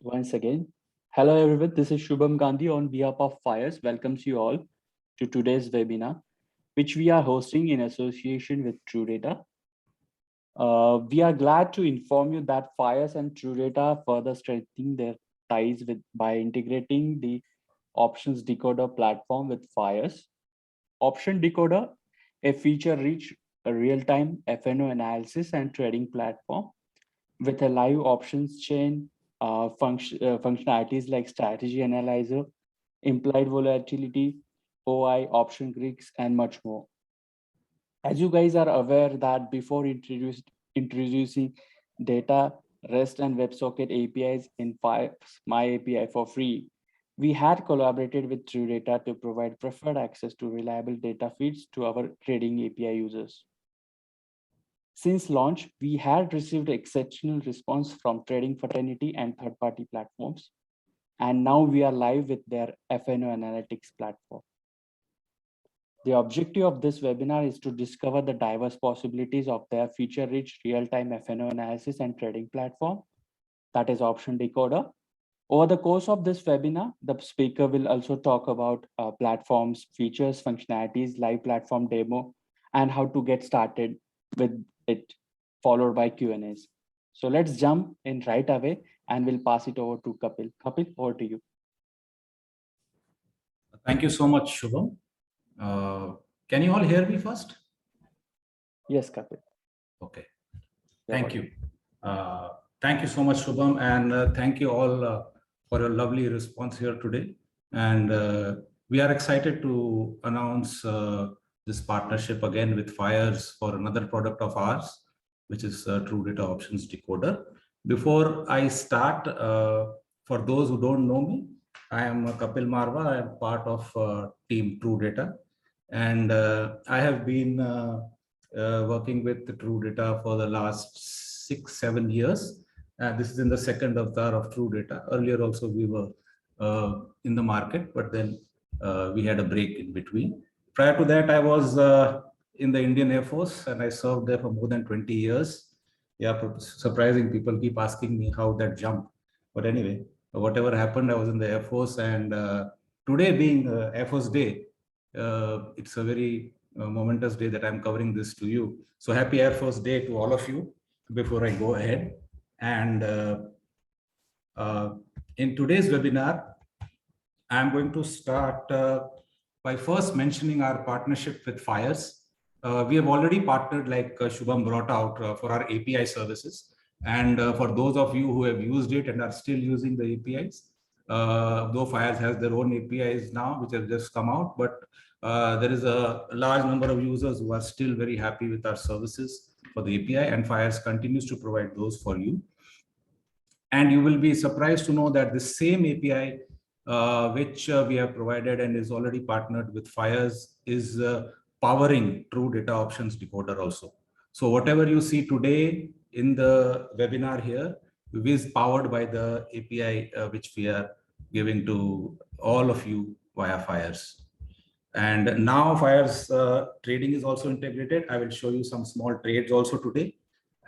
once again. Hello everyone, this is Shubham Gandhi on behalf of FIRES welcomes you all to today's webinar, which we are hosting in association with TrueData. We are glad to inform you that FIRES and TrueData are further strengthening their ties by integrating the Options Decoder platform with FIRES. Option Decoder, a feature-rich real-time FNO analysis and trading platform with a live options chain, functionalities like strategy analyzer, implied volatility, OI, option Greeks, and much more. As you guys are aware that before introducing data, REST and WebSocket APIs in My API for free, we had collaborated with TrueData to provide preferred access to reliable data feeds to our trading API users. Since launch, we had received exceptional response from trading fraternity and third-party platforms. And now we are live with their FNO analytics platform. The objective of this webinar is to discover the diverse possibilities of their feature-rich real-time FNO analysis and trading platform, that is Option Decoder. Over the course of this webinar, the speaker will also talk about platforms, features, functionalities, live platform demo, and how to get started with it, followed by Q&As. So let's jump in right away and we'll pass it over to Kapil. Kapil, over to you. Thank you so much, Shubham. Can you all hear me first? Yes, Kapil. Okay. Thank you. Thank you so much, Shubham, and thank you all for your lovely response here today. And we are excited to announce this partnership again with FIRES for another product of ours, which is TrueData Options Decoder. Before I start, for those who don't know me, I am Kapil Marwa. I am part of team TrueData, and I have been working with the TrueData for the last 6-7 years. This is in the second avatar of TrueData. Earlier also we were in the market, but then we had a break in between. Prior to that, I was in the Indian Air Force and I served there for more than 20 years. Yeah, surprising, people keep asking me how that jump. But anyway, whatever happened, I was in the Air Force, and today being Air Force Day, it's a very momentous day that I'm covering this to you. So happy Air Force Day to all of you before I go ahead. And in today's webinar, I'm going to start by first mentioning our partnership with FIRES. We have already partnered, like Shubham brought out, for our API services. And for those of you who have used it and are still using the APIs, though FIRES has their own APIs now, which have just come out, but there is a large number of users who are still very happy with our services for the API, and FIRES continues to provide those for you. And you will be surprised to know that the same API which we have provided and is already partnered with FIRES is powering TrueData Options Decoder also. So whatever you see today in the webinar here is powered by the API which we are giving to all of you via FIRES. And now FIRES trading is also integrated. I will show you some small trades also today.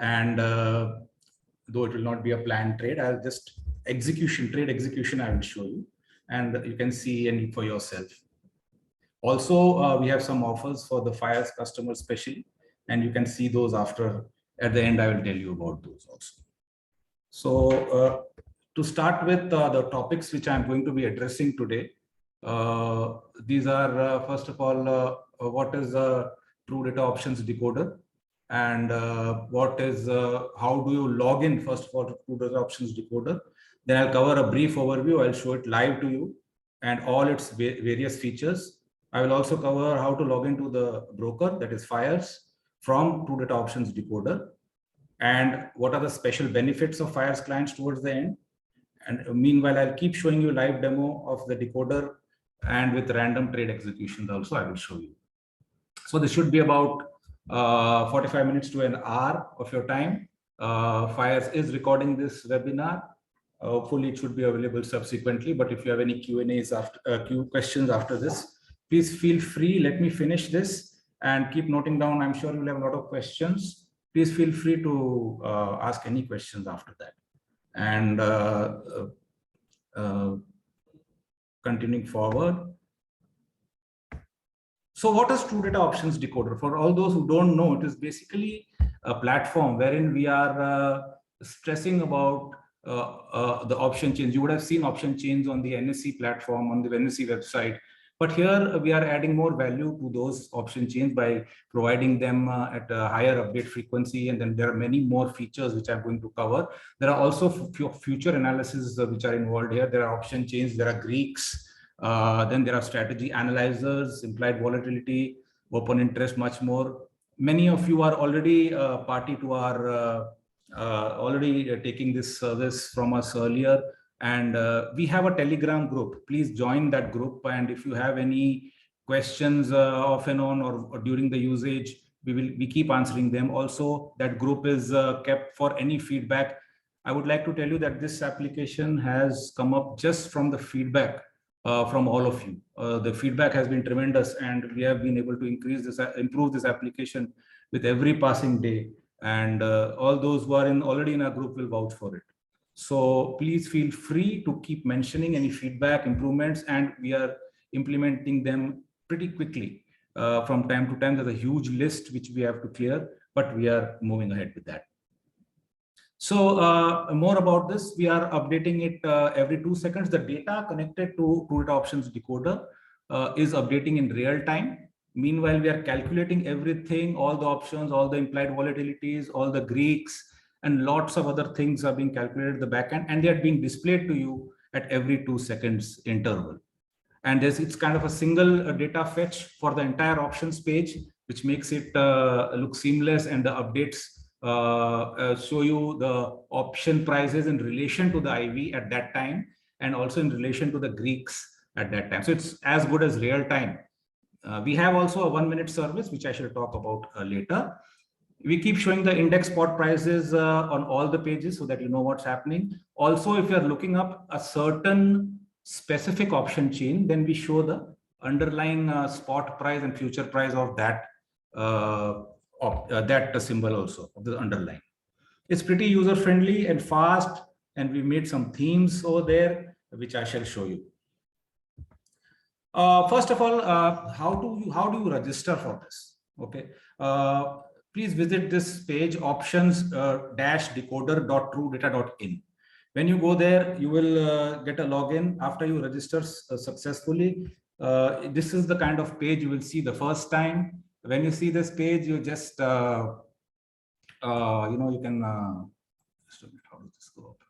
And though it will not be a planned trade, I'll just trade execution I will show you. And you can see and for yourself. Also, we have some offers for the FIRES customers especially, and you can see those after. At the end, I will tell you about those also. So to start with the topics which I'm going to be addressing today, these are, first of all, what is a TrueData Options Decoder, and what is, how do you log in, first of all, to TrueData Options Decoder. Then I'll cover a brief overview. I'll show it live to you and all its various features. I will also cover how to log into the broker, that is FIRES, from TrueData Options Decoder, and what are the special benefits of FIRES clients towards the end. And meanwhile, I'll keep showing you live demo of the decoder, and with random trade executions also I will show you. So this should be about 45 minutes to an hour of your time. FIRES is recording this webinar. Hopefully it should be available subsequently, but if you have any Q&As after questions after this, please feel free. Let me finish this and keep noting down. I'm sure you'll have a lot of questions. Please feel free to ask any questions after that. And Continuing forward. So what is True Data Options Decoder? For all those who don't know, it is basically a platform wherein we are stressing about the option change. You would have seen option change on the NSE platform, on the NSE website. But here we are adding more value to those option change by providing them at a higher update frequency. And then there are many more features which I'm going to cover. There are also future analysis which are involved here. There are option change, there are Greeks. Then there are strategy analyzers, implied volatility, open interest, much more. Many of you are already party to our already taking this service from us earlier. And we have a Telegram group. Please join that group. And if you have any questions off and on or during the usage, we keep answering them. Also, that group is kept for any feedback. I would like to tell you that this application has come up just from the feedback from all of you. The feedback has been tremendous, and we have been able to improve this application with every passing day. And all those who are already in our group will vouch for it. So please feel free to keep mentioning any feedback, improvements, and we are implementing them pretty quickly. From time to time, there's a huge list which we have to clear, but we are moving ahead with that. So more about this, we are updating it every 2 seconds. The data connected to True Data Options Decoder is updating in real time. Meanwhile, we are calculating everything, all the options, all the implied volatilities, all the Greeks, and lots of other things are being calculated at the backend, and they are being displayed to you at every 2 seconds interval. And it's kind of a single data fetch for the entire options page, which makes it look seamless, and the updates show you the option prices in relation to the IV at that time, and also in relation to the Greeks at that time. So it's as good as real time. We have also a 1-minute service, which I shall talk about later. We keep showing the index spot prices on all the pages so that you know what's happening. Also, if you're looking up a certain specific option chain, then we show the underlying spot price and future price of that that symbol also of the underlying. It's pretty user friendly and fast, and we made some themes over there which I shall show you. First of all, how do you register for this? Okay, please visit this page, options-decoder.truedata.in. When you go there, you will get a login after you register successfully. This is the kind of page you will see the first time. When you see this page, you just you can how does this go up?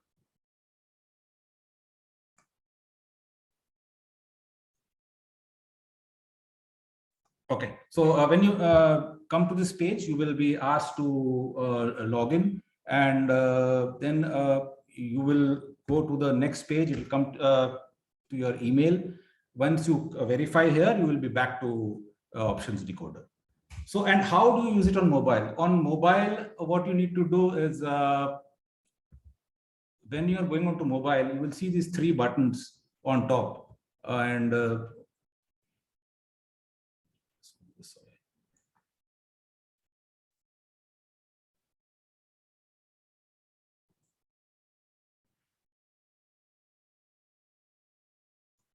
Okay, so when you come to this page, you will be asked to log in, and then you will go to the next page. It will come to your email. Once you verify here, you will be back to Options Decoder. So, and how do you use it on mobile? On mobile, what you need to do is when you are going on to mobile, you will see these 3 buttons on top, and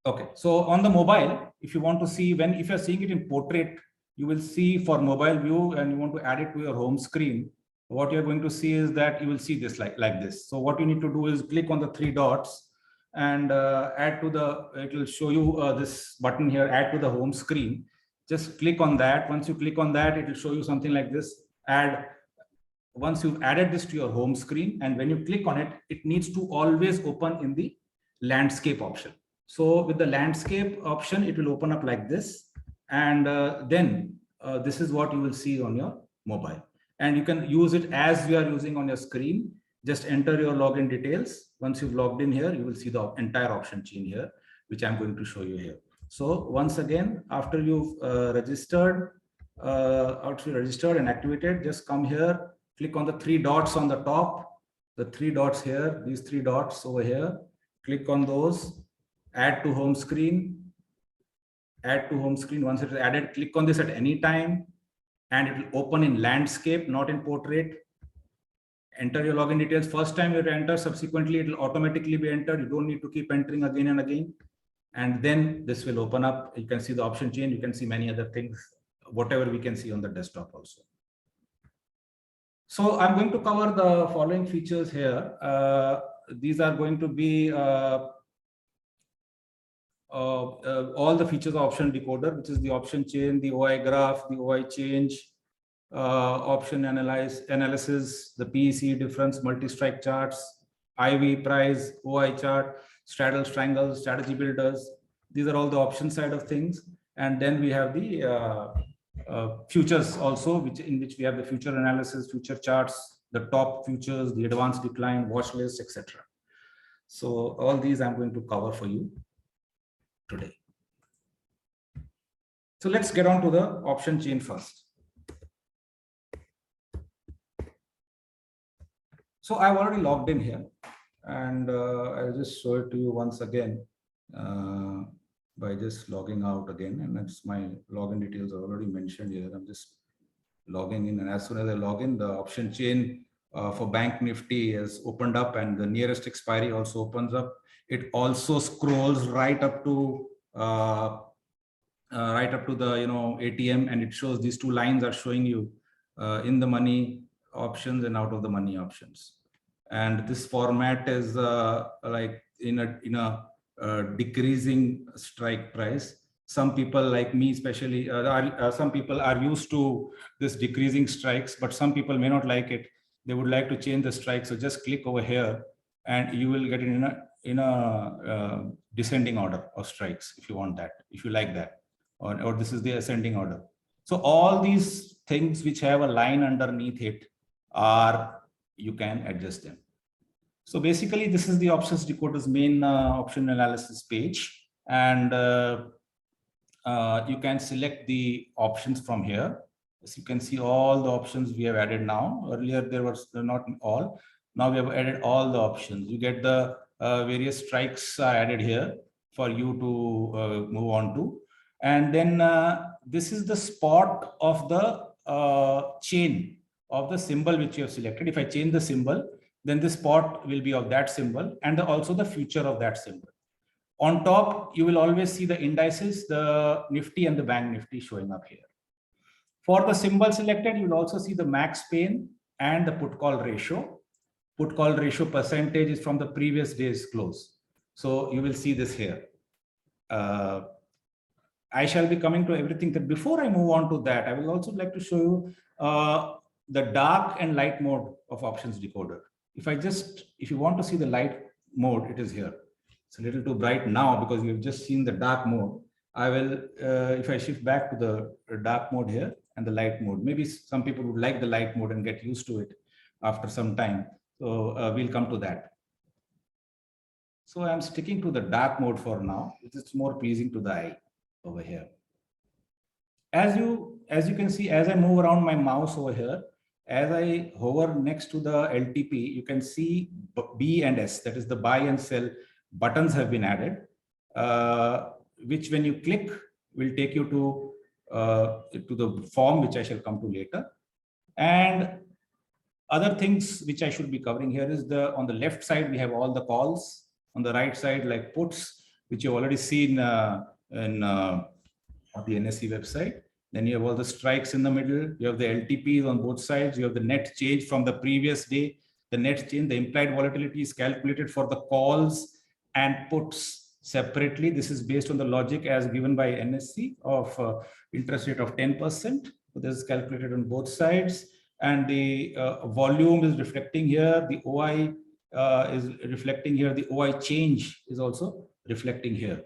okay, so on the mobile, if you want to see if you're seeing it in portrait, you will see for mobile view, and you want to add it to your home screen. What you're going to see is that you will see this like this. So what you need to do is click on the 3 dots and add to the, it will show you this button here, add to the home screen. Just click on that. Once you click on that, it will show you something like this. Once you've added this to your home screen, and when you click on it, it needs to always open in the landscape option. So with the landscape option, it will open up like this. And then this is what you will see on your mobile. And you can use it as you are using on your screen. Just enter your login details. Once you've logged in here, you will see the entire option chain here, which I'm going to show you here. So once again, after you've registered and activated, just come here, click on the 3 dots on the top, the 3 dots here, these 3 dots over here, click on those, add to home screen, Once it is added, click on this at any time, and it will open in landscape, not in portrait. enter your login details. First time you enter, subsequently it will automatically be entered. You don't need to keep entering again and again. And then this will open up. You can see the option chain. You can see many other things, whatever we can see on the desktop also. So I'm going to cover the following features here. These are going to be all the features of option decoder, which is the option chain, the OI graph, the OI change, option analysis, the PEC difference, multi-strike charts, IV price, OI chart, straddle strangles, strategy builders. These are all the option side of things. And then we have the futures also, in which we have the future analysis, future charts, the top futures, the advanced decline, watch list, etc. So all these I'm going to cover for you today. So let's get on to the option chain first. So I've already logged in here, and I'll just show it to you once again by just logging out again. And that's my login details are already mentioned here. I'm just logging in, and as soon as I log in, the option chain for Bank Nifty is opened up, and the nearest expiry also opens up. It also scrolls right up to the ATM, and it shows these two lines are showing you in the money options and out of the money options. And this format is like in a decreasing strike price. Some people like me especially, some people are used to this decreasing strikes, but some people may not like it. They would like to change the strike. So just click over here and you will get it in a descending order of strikes if you want that, if you like that, or this is the ascending order. So all these things which have a line underneath it you can adjust them. So basically this is the options decoder's main option analysis page, and you can select the options from here. As you can see, all the options we have added now. Earlier there was not all. Now we have added all the options. You get the various strikes are added here for you to move on to. And then this is the spot of the chain of the symbol which you have selected. If I change the symbol, then the spot will be of that symbol and also the future of that symbol. On top, you will always see the indices, the Nifty and the Bank Nifty showing up here. For the symbol selected, you will also see the max pain and the put call ratio. Put call ratio percentage is from the previous day's close. So you will see this here. I shall be coming to everything. That before I move on to that, I will also like to show you the dark and light mode of options decoder. If you want to see the light mode, it is here. It's a little too bright now because you've just seen the dark mode. I will, if I shift back to the dark mode here and the light mode, maybe some people would like the light mode and get used to it after some time. So we'll come to that. So I'm sticking to the dark mode for now. It's more pleasing to the eye over here. As you can see, as I move around my mouse over here, as I hover next to the LTP, you can see B and S, that is the buy and sell buttons have been added, which when you click will take you to the form, which I shall come to later. And other things which I should be covering here is on the left side, we have all the calls. On the right side, like puts, which you've already seen in the NSE website. Then you have all the strikes in the middle. You have the LTPs on both sides. You have the net change from the previous day. The net change, the implied volatility is calculated for the calls and puts separately. This is based on the logic as given by NSE of interest rate of 10%. So this is calculated on both sides. And the volume is reflecting here. The OI is reflecting here. The OI change is also reflecting here.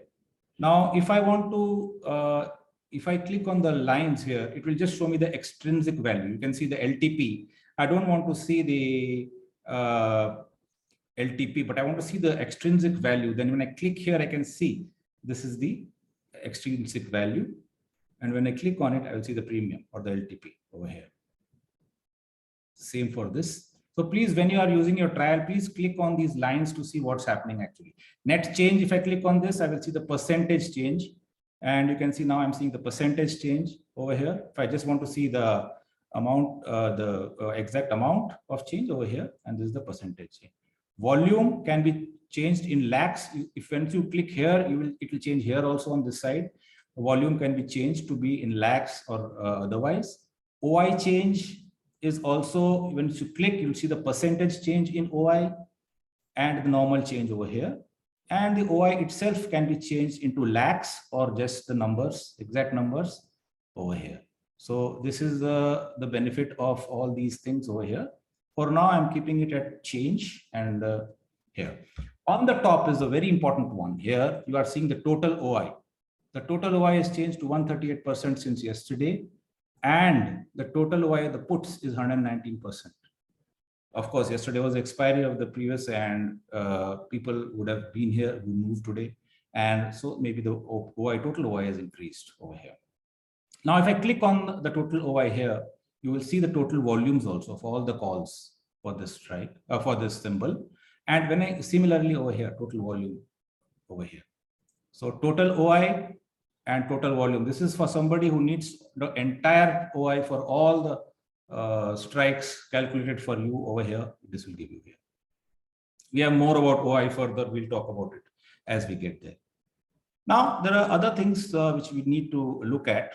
Now, if I want to, if I click on the lines here, it will just show me the extrinsic value. You can see the LTP. I don't want to see the LTP, but I want to see the extrinsic value. Then when I click here, I can see this is the extrinsic value. And when I click on it, I will see the premium or the LTP over here. Same for this. So please, when you are using your trial, please click on these lines to see what's happening actually. Net change, if I click on this, I will see the percentage change. And you can see now I'm seeing the percentage change over here. If I just want to see the amount, the exact amount of change over here, and this is the percentage change. Volume can be changed in lakhs. If once you click here, it will change here also on this side. Volume can be changed to be in lakhs or otherwise. OI change is also, when you click, you'll see the percentage change in OI and the normal change over here. And the OI itself can be changed into lakhs or just the numbers, exact numbers over here. So this is the benefit of all these things over here. For now, I'm keeping it at change, and here. On the top is a very important one. Here, you are seeing the total OI. The total OI has changed to 138% since yesterday, and the total OI of the puts is 119%. Of course, yesterday was the expiry of the previous, and people would have been here who moved today. And so maybe the OI, total OI has increased over here. Now, if I click on the total OI here, you will see the total volumes also for all the calls for this strike, for this symbol. And when I similarly over here, total volume over here. So total OI and total volume. This is for somebody who needs the entire OI for all the strikes calculated for you over here. This will give you here. We have more about OI further. We'll talk about it as we get there. Now, there are other things which we need to look at.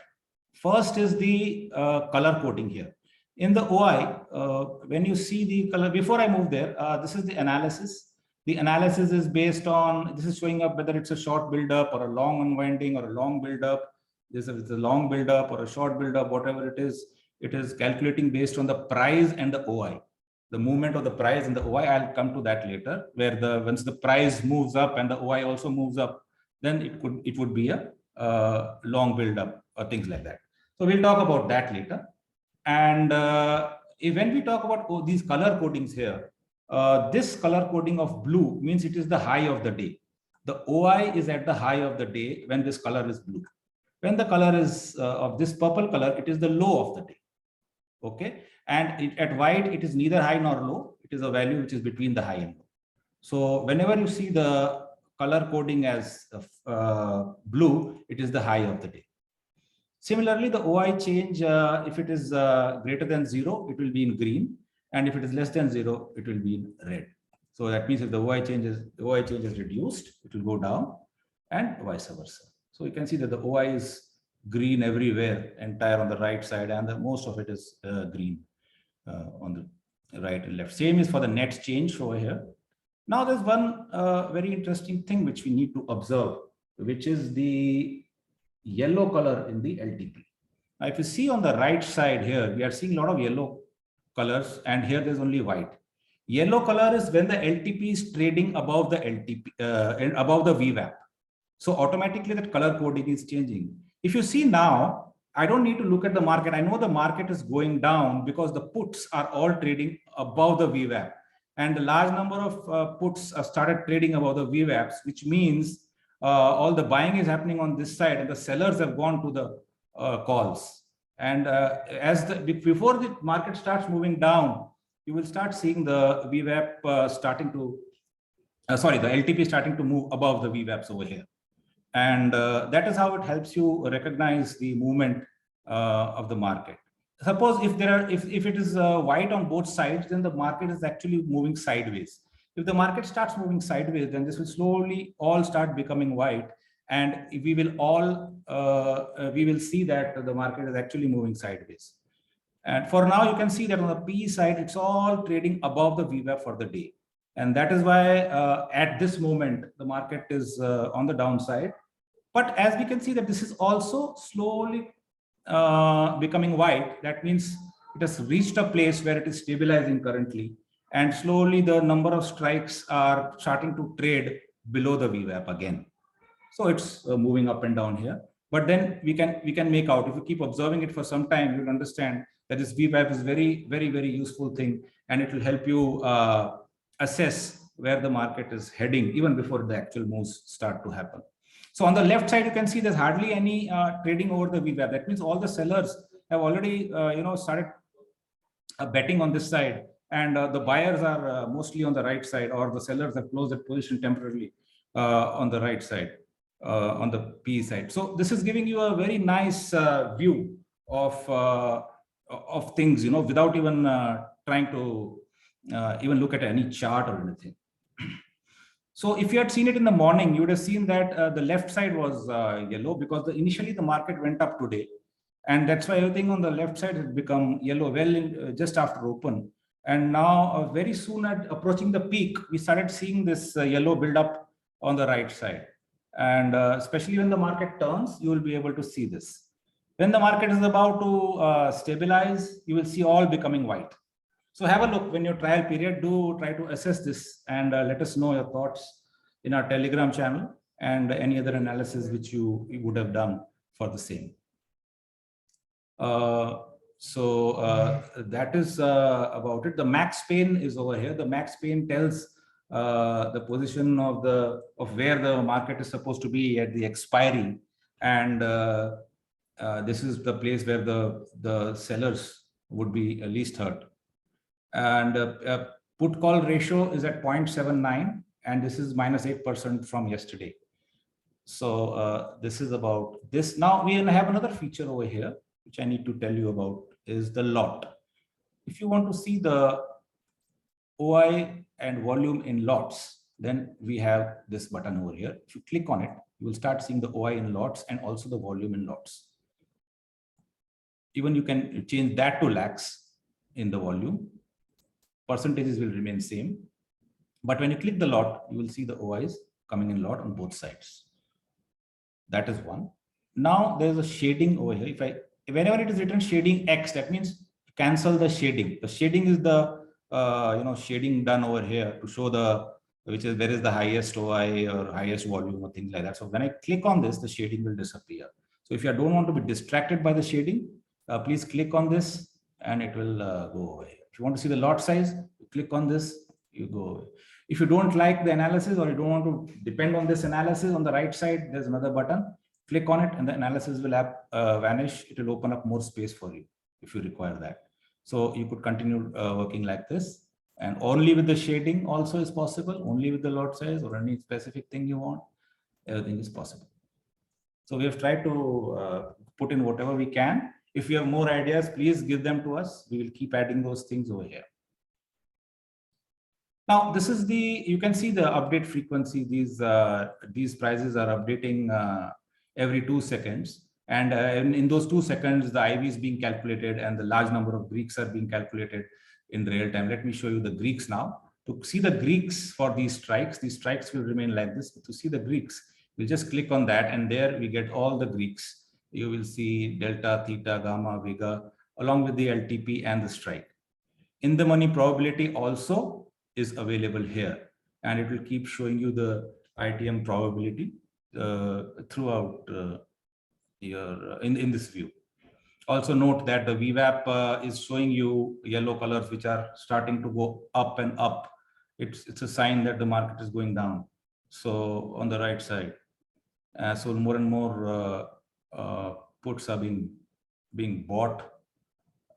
First is the color coding here. In the OI, when you see the color, before I move there, this is the analysis. The analysis is based on, this is showing up whether it's a short build-up or a long unwinding or a long build-up. This is a long build-up or a short build-up, whatever it is calculating based on the price and the OI. The movement of the price and the OI, I'll come to that later, where once the price moves up and the OI also moves up, then it would be a long build-up or things like that. So we'll talk about that later. And when we talk about these color codings here, this color coding of blue means it is the high of the day. The OI is at the high of the day when this color is blue. When the color is of this purple color, it is the low of the day. Okay. And at white, it is neither high nor low. It is a value which is between the high and low. So whenever you see the color coding as blue, it is the high of the day. Similarly, the OI change, if it is greater than 0, it will be in green. And if it is less than 0, it will be in red. So that means if the OI change is reduced, it will go down, and vice versa. So you can see that the OI is green everywhere, entire on the right side, and most of it is green on the right and left. Same is for the net change over here. Now there's one very interesting thing which we need to observe, which is the yellow color in the LTP. Now, if you see on the right side here, we are seeing a lot of yellow colors, and here there's only white. Yellow color is when the LTP is trading above the LTP, above the VWAP. So automatically that color coding is changing. If you see now, I don't need to look at the market. I know the market is going down because the puts are all trading above the VWAP. And the large number of puts started trading above the VWAPs, which means all the buying is happening on this side, and the sellers have gone to the calls. And before the market starts moving down, you will start seeing the VWAP starting to, the LTP starting to move above the VWAPs over here. And that is how it helps you recognize the movement of the market. Suppose if it is white on both sides, then the market is actually moving sideways. If the market starts moving sideways, then this will slowly all start becoming white, and we will see that the market is actually moving sideways. And for now, you can see that on the PE side, it's all trading above the VWAP for the day. And that is why at this moment, the market is on the downside. But as we can see that this is also slowly becoming white, that means it has reached a place where it is stabilizing currently. And slowly the number of strikes are starting to trade below the VWAP again. So it's moving up and down here. But then we can make out, if you keep observing it for some time, you'll understand that this VWAP is very, very, very useful thing, and it will help you assess where the market is heading even before the actual moves start to happen. So on the left side, you can see there's hardly any trading over the VWAP. That means all the sellers have already started betting on this side, and the buyers are mostly on the right side, or the sellers have closed their position temporarily on the right side, on the PE side. So this is giving you a very nice view of of things, without even trying to even look at any chart or anything. So if you had seen it in the morning, you would have seen that the left side was yellow because initially the market went up today. And that's why everything on the left side has become yellow just after open. And now very soon at approaching the peak, we started seeing this yellow build up on the right side. And especially when the market turns, you will be able to see this. When the market is about to stabilize, you will see all becoming white. So have a look when your trial period, do try to assess this and let us know your thoughts in our Telegram channel and any other analysis which you would have done for the same. That is about it. The max pain is over here. The max pain tells the position of where the market is supposed to be at the expiry, and this is the place where the sellers would be least hurt. And put call ratio is at 0.79, and this is -8% from yesterday. So this is about this. Now we have another feature over here which I need to tell you about, is the lot. If you want to see the OI and volume in lots, then we have this button over here. If you click on it, you will start seeing the OI in lots and also the volume in lots. Even you can change that to lakhs in the volume. Percentages will remain same. But when you click the lot, you will see the OIs coming in lot on both sides. That is one. Now there's a shading over here. Whenever it is written shading X, that means cancel the shading. The shading is the shading done over here to show where is the highest OI or highest volume or things like that. So when I click on this, the shading will disappear. So if you don't want to be distracted by the shading, please click on this and it will go away. If you want to see the lot size, you click on this, you go away. If you don't like the analysis or you don't want to depend on this analysis, on the right side, there's another button. Click on it and the analysis will vanish. It will open up more space for you if you require that. So you could continue working like this, and only with the shading also is possible, only with the lot size or any specific thing you want, everything is possible. So we have tried to put in whatever we can. If you have more ideas, please give them to us. We will keep adding those things over here. Now, this is you can see the update frequency. These prices are updating every 2 seconds. And in those 2 seconds, the IV is being calculated and the large number of Greeks are being calculated in real time. Let me show you the Greeks now. To see the Greeks for these strikes will remain like this. To see the Greeks, we'll just click on that and there we get all the Greeks. You will see delta, theta, gamma, vega, along with the LTP and the strike. In the money probability also is available here, and it will keep showing you the ITM probability throughout in this view. Also note that the VWAP is showing you yellow colors which are starting to go up and up. It's a sign that the market is going down. So on the right side, so more and more puts are being bought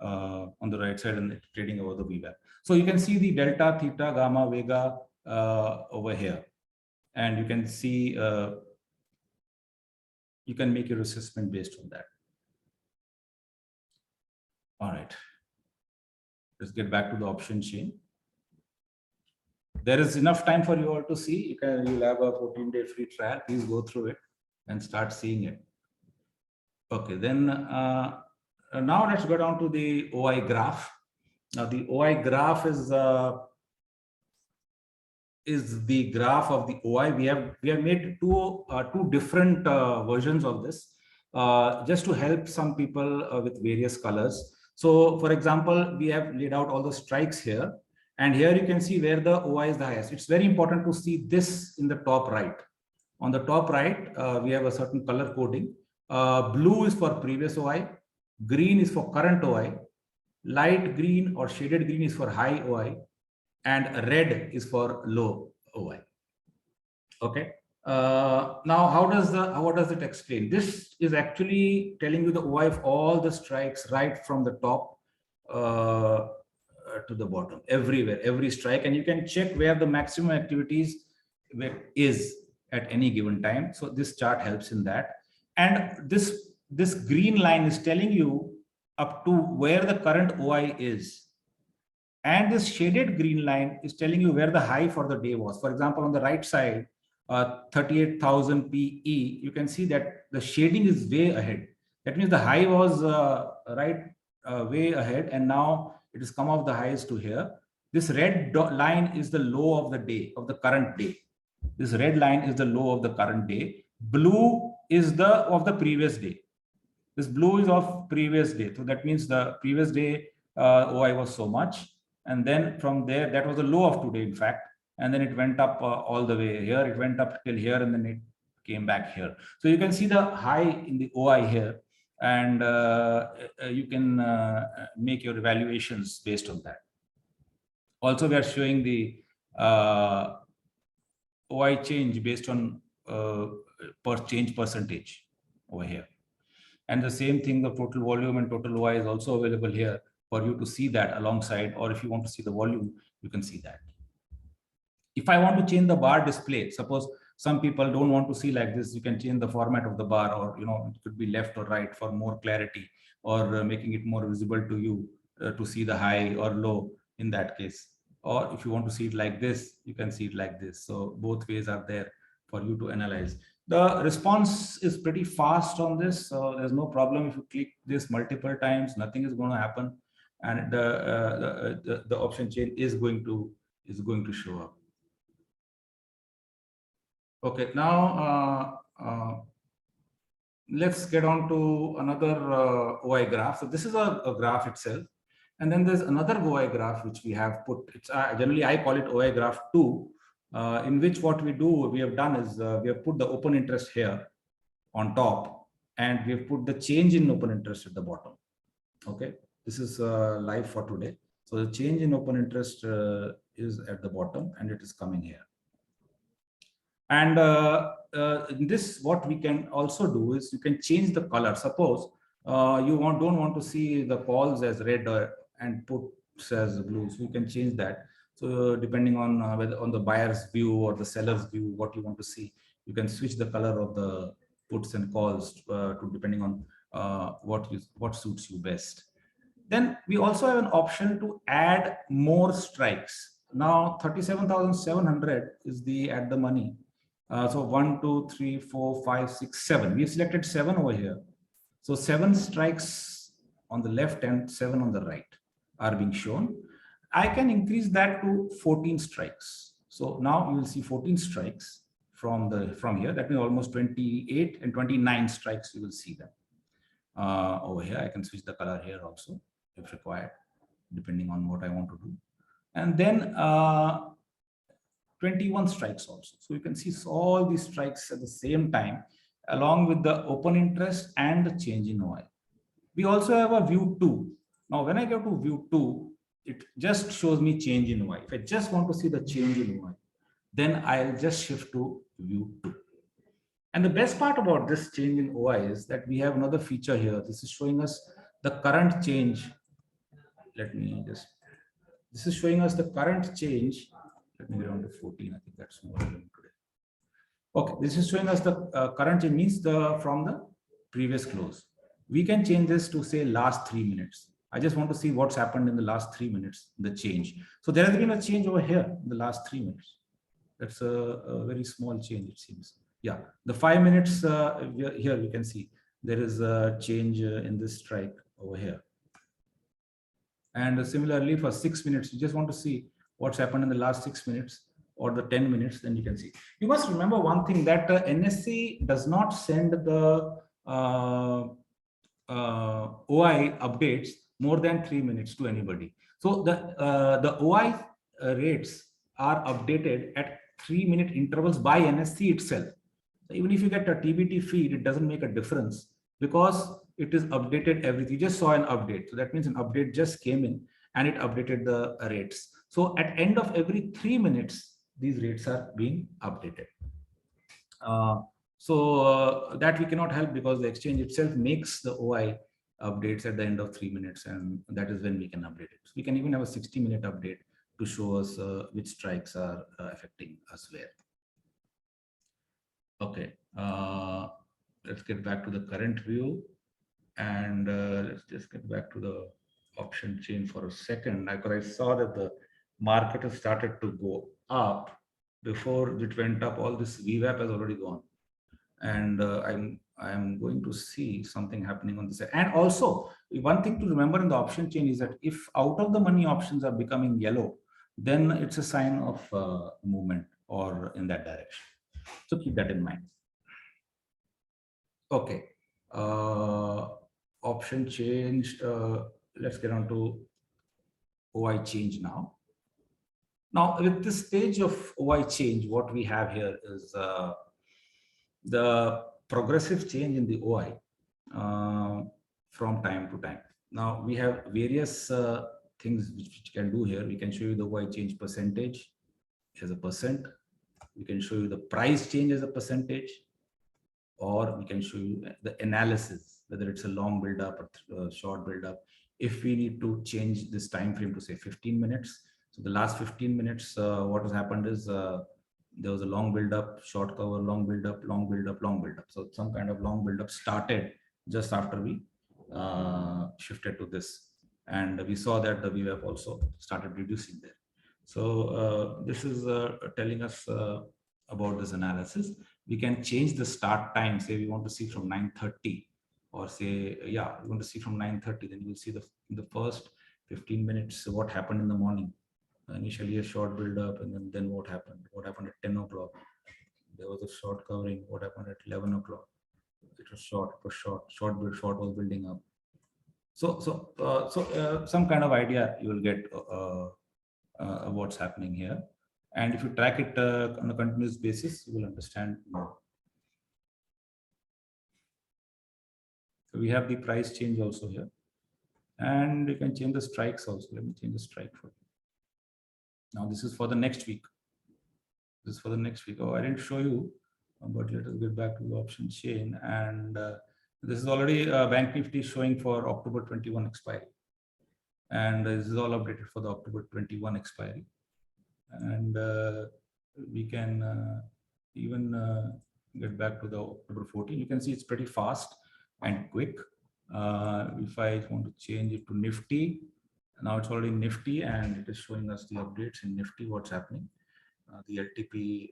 on the right side and trading over the VWAP. So you can see the delta, theta, gamma, vega over here, and you can see you can make your assessment based on that. All right, let's get back to the option chain. There is enough time for you all to see. You'll have a 14-day free trial. Please go through it and start seeing it. Okay, then now let's go down to the OI graph. Now the OI graph is the graph of the OI. We have made two different versions of this just to help some people with various colors. So for example, we have laid out all the strikes here, and here you can see where the OI is the highest. It's very important to see this in the top right. On the top right, we have a certain color coding. Blue is for previous OI, green is for current OI, light green or shaded green is for high OI, and red is for low OI. Okay. Now, what does it explain? This is actually telling you the OI of all the strikes right from the top to the bottom, everywhere, every strike, and you can check where the maximum activities is at any given time. So this chart helps in that. And this green line is telling you up to where the current OI is. And this shaded green line is telling you where the high for the day was. For example, on the right side, 38,000 PE, you can see that the shading is way ahead. That means the high was way ahead, and now it has come off the highs to here. This red line is the low of the day, of the current day. This red line is the low of the current day. Blue is the of the previous day. This blue is of previous day. So that means the previous day OI was so much. And then from there, that was the low of today, in fact. And then it went up all the way here. It went up till here, and then it came back here. So you can see the high in the OI here. And you can make your evaluations based on that. Also, we are showing the OI change based on change percentage over here. And the same thing, the total volume and total OI is also available here for you to see that alongside, or if you want to see the volume, you can see that. If I want to change the bar display, suppose some people don't want to see like this, you can change the format of the bar, or it could be left or right for more clarity, or making it more visible to you to see the high or low in that case. Or if you want to see it like this, you can see it like this. So both ways are there for you to analyze. The response is pretty fast on this, so there's no problem. If you click this multiple times, nothing is going to happen, and the option chain is going to show up. Okay, now let's get on to another OI graph. So this is a graph itself, and then there's another OI graph which we have put. It's generally I call it OI graph 2. In which what we have done is we have put the open interest here on top, and we have put the change in open interest at the bottom. Okay, this is live for today. So the change in open interest is at the bottom, and it is coming here. And in this, what we can also do is you can change the color. Suppose you don't want to see the calls as red and puts as blue, so you can change that. So depending on whether on the buyer's view or the seller's view, what you want to see, you can switch the color of the puts and calls to depending on what suits you best. Then we also have an option to add more strikes. Now 37,700 is the at the money. So 1, 2, 3, 4, 5, 6, 7. We selected 7 over here. So 7 strikes on the left and 7 on the right are being shown. I can increase that to 14 strikes. So now you will see 14 strikes from here. That means almost 28 and 29 strikes. You will see them over here. I can switch the color here also if required, depending on what I want to do. And then 21 strikes also. So you can see all these strikes at the same time, along with the open interest and the change in OI. We also have a view 2. Now, when I go to view 2, it just shows me change in OI. If I just want to see the change in OI, then I'll just shift to view 2. And the best part about this change in OI is that we have another feature here. This is showing us the current change. This is showing us the current change. Let me get on to 14. I think that's more than today. Okay, this is showing us the current change, means from the previous close. We can change this to say last 3 minutes. I just want to see what's happened in the last 3 minutes, the change. So there has been a change over here in the last 3 minutes. That's a very small change, it seems. Yeah, the 5 minutes here we can see there is a change in this strike over here. And similarly for 6 minutes, you just want to see what's happened in the last 6 minutes or the 10 minutes, then you can see. You must remember one thing, that NSE does not send the OI updates more than 3 minutes to anybody. So the OI rates are updated at 3-minute intervals by NSE itself. So even if you get a TBT feed, it doesn't make a difference because it is updated everything. You just saw an update. So that means an update just came in and it updated the rates. So at end of every 3 minutes, these rates are being updated. That we cannot help because the exchange itself makes the OI updates at the end of 3 minutes, and that is when we can update it. So we can even have a 60-minute update to show us which strikes are affecting us where. Okay, let's get back to the current view. And let's just get back to the option chain for a second. Because I saw that the market has started to go up. Before it went up, all this VWAP has already gone. And I'm going to see something happening on this side. And also, one thing to remember in the option chain is that if out of the money options are becoming yellow, then it's a sign of movement or in that direction. So keep that in mind. Okay. Option changed. Let's get on to OI change now. Now, with this stage of OI change, what we have here is the progressive change in the OI from time to time. Now, we have various things which we can do here. We can show you the OI change percentage as a percent. We can show you the price change as a percentage, or we can show you the analysis, whether it's a long build-up or short build-up. If we need to change this time frame to say 15 minutes, so the last 15 minutes, what has happened is there was a long build-up, short cover, long build-up, long build-up, long build-up. So some kind of long build-up started just after we shifted to this, and we saw that the VWAP also started reducing there. So this is telling us about this analysis. We can change the start time. Say we want to see from 9:30, or say, yeah, we want to see from 9:30. Then you will see the first 15 minutes what happened in the morning. Initially a short build up, and then what happened? What happened at 10 o'clock? There was a short covering. What happened at 11 o'clock? It was short. It was short. Short was building up. So some kind of idea you will get what's happening here. And if you track it on a continuous basis, you will understand more. So we have the price change also here. And you can change the strikes also. Let me change the strike for you. Now this is for the next week. This is for the next week. Oh, I didn't show you, but let us get back to the option chain. And this is already Bank Nifty showing for October 21 expiry. And this is all updated for the October 21 expiry. And we can even get back to the October 14. You can see it's pretty fast and quick. If I want to change it to Nifty, now it's already Nifty, and it is showing us the updates in Nifty, what's happening. The LTP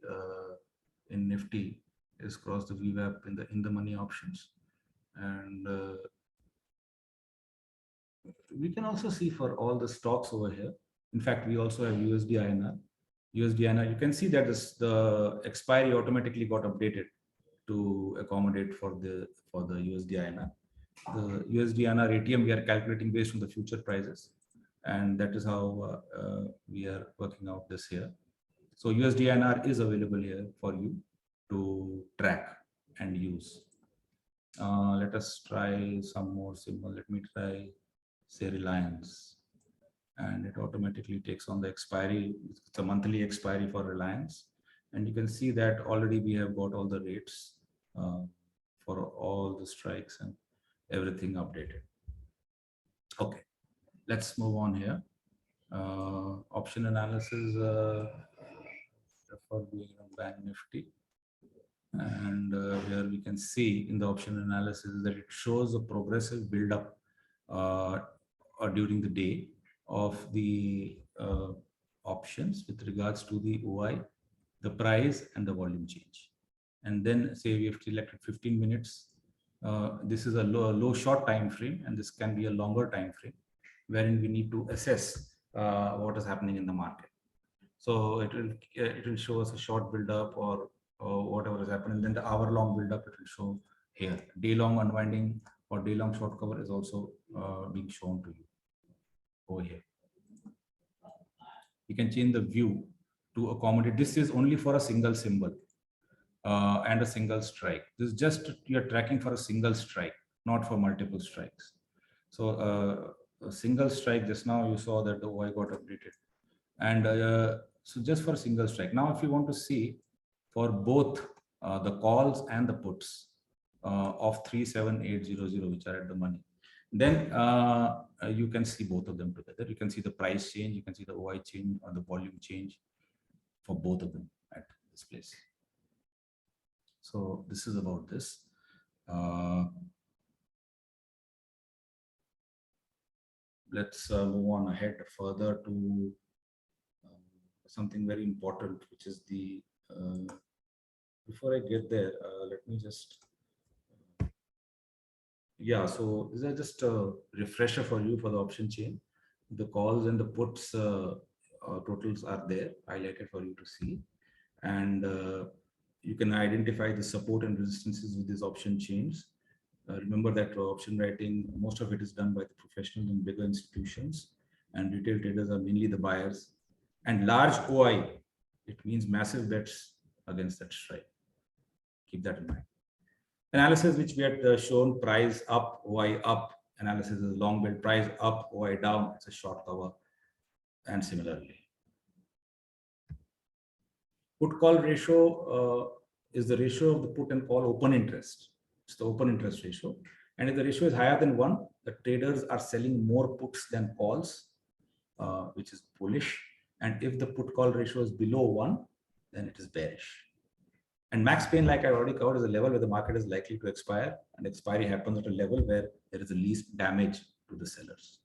in Nifty is crossed the VWAP in the money options. And we can also see for all the stocks over here. In fact, we also have USD INR. USD INR, you can see that the expiry automatically got updated to accommodate for the USD INR. The USD INR ATM we are calculating based on the future prices, and that is how we are working out this here. So USD INR is available here for you to track and use. Let us try some more symbol. Let me try, say, Reliance, and it automatically takes on the expiry. It's a monthly expiry for Reliance, and you can see that already we have got all the rates for all the strikes and everything updated. Okay, let's move on here. Option analysis for doing Bank Nifty, and here we can see in the option analysis that it shows a progressive build-up during the day of the options with regards to the OI, the price, and the volume change. And then say we have selected 15 minutes. This is a low short time frame, and this can be a longer time frame wherein we need to assess what is happening in the market. So it will show us a short build up or whatever is happening. Then the hour long build up, it will show here. Day long unwinding or day long short cover is also being shown to you over here. You can change the view to accommodate. This is only for a single symbol and a single strike. This is just you're tracking for a single strike, not for multiple strikes. So a single strike, just now you saw that the OI got updated. And so just for a single strike. Now, if you want to see for both the calls and the puts of 37800, which are at the money, then you can see both of them together. You can see the price change, you can see the OI change or the volume change for both of them at this place. So this is about this. let's move on ahead further to something very important, which is the, before I get there, let me just, yeah, so this is just a refresher for you for the option chain. The calls and the puts totals are there, highlighted for you to see. And you can identify the support and resistances with these option chains. Remember that option writing, most of it is done by the professionals and bigger institutions, and retail traders are mainly the buyers. And large OI, it means massive bets against that strike. Keep that in mind. Analysis, which we had shown, price up, OI up. Analysis is long bell, price up, OI down. It's a short cover. And similarly, put call ratio is the ratio of the put and call open interest. It's the open interest ratio. And if the ratio is higher than 1, the traders are selling more puts than calls, which is bullish. And if the put call ratio is below 1, then it is bearish. And max pain, like I already covered, is a level where the market is likely to expire, and expiry happens at a level where there is the least damage to the sellers.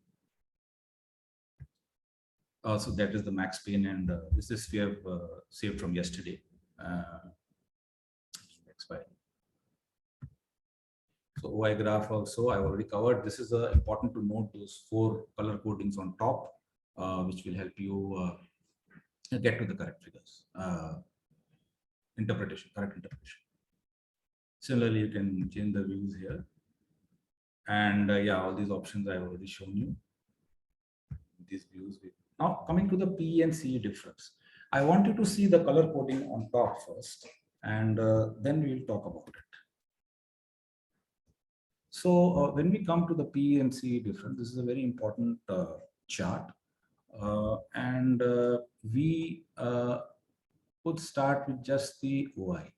So that is the max pain, and this is we have saved from yesterday. Expiry. So OI graph also I've already covered. This is important to note those 4 color codings on top, which will help you get to the correct figures. Interpretation, correct interpretation. Similarly, you can change the views here. And yeah, all these options I've already shown you. These views. Now coming to the PE and CE difference. I want you to see the color coding on top first, and then we'll talk about it. So when we come to the PE and CE difference, this is a very important chart. And we would start with just the OI.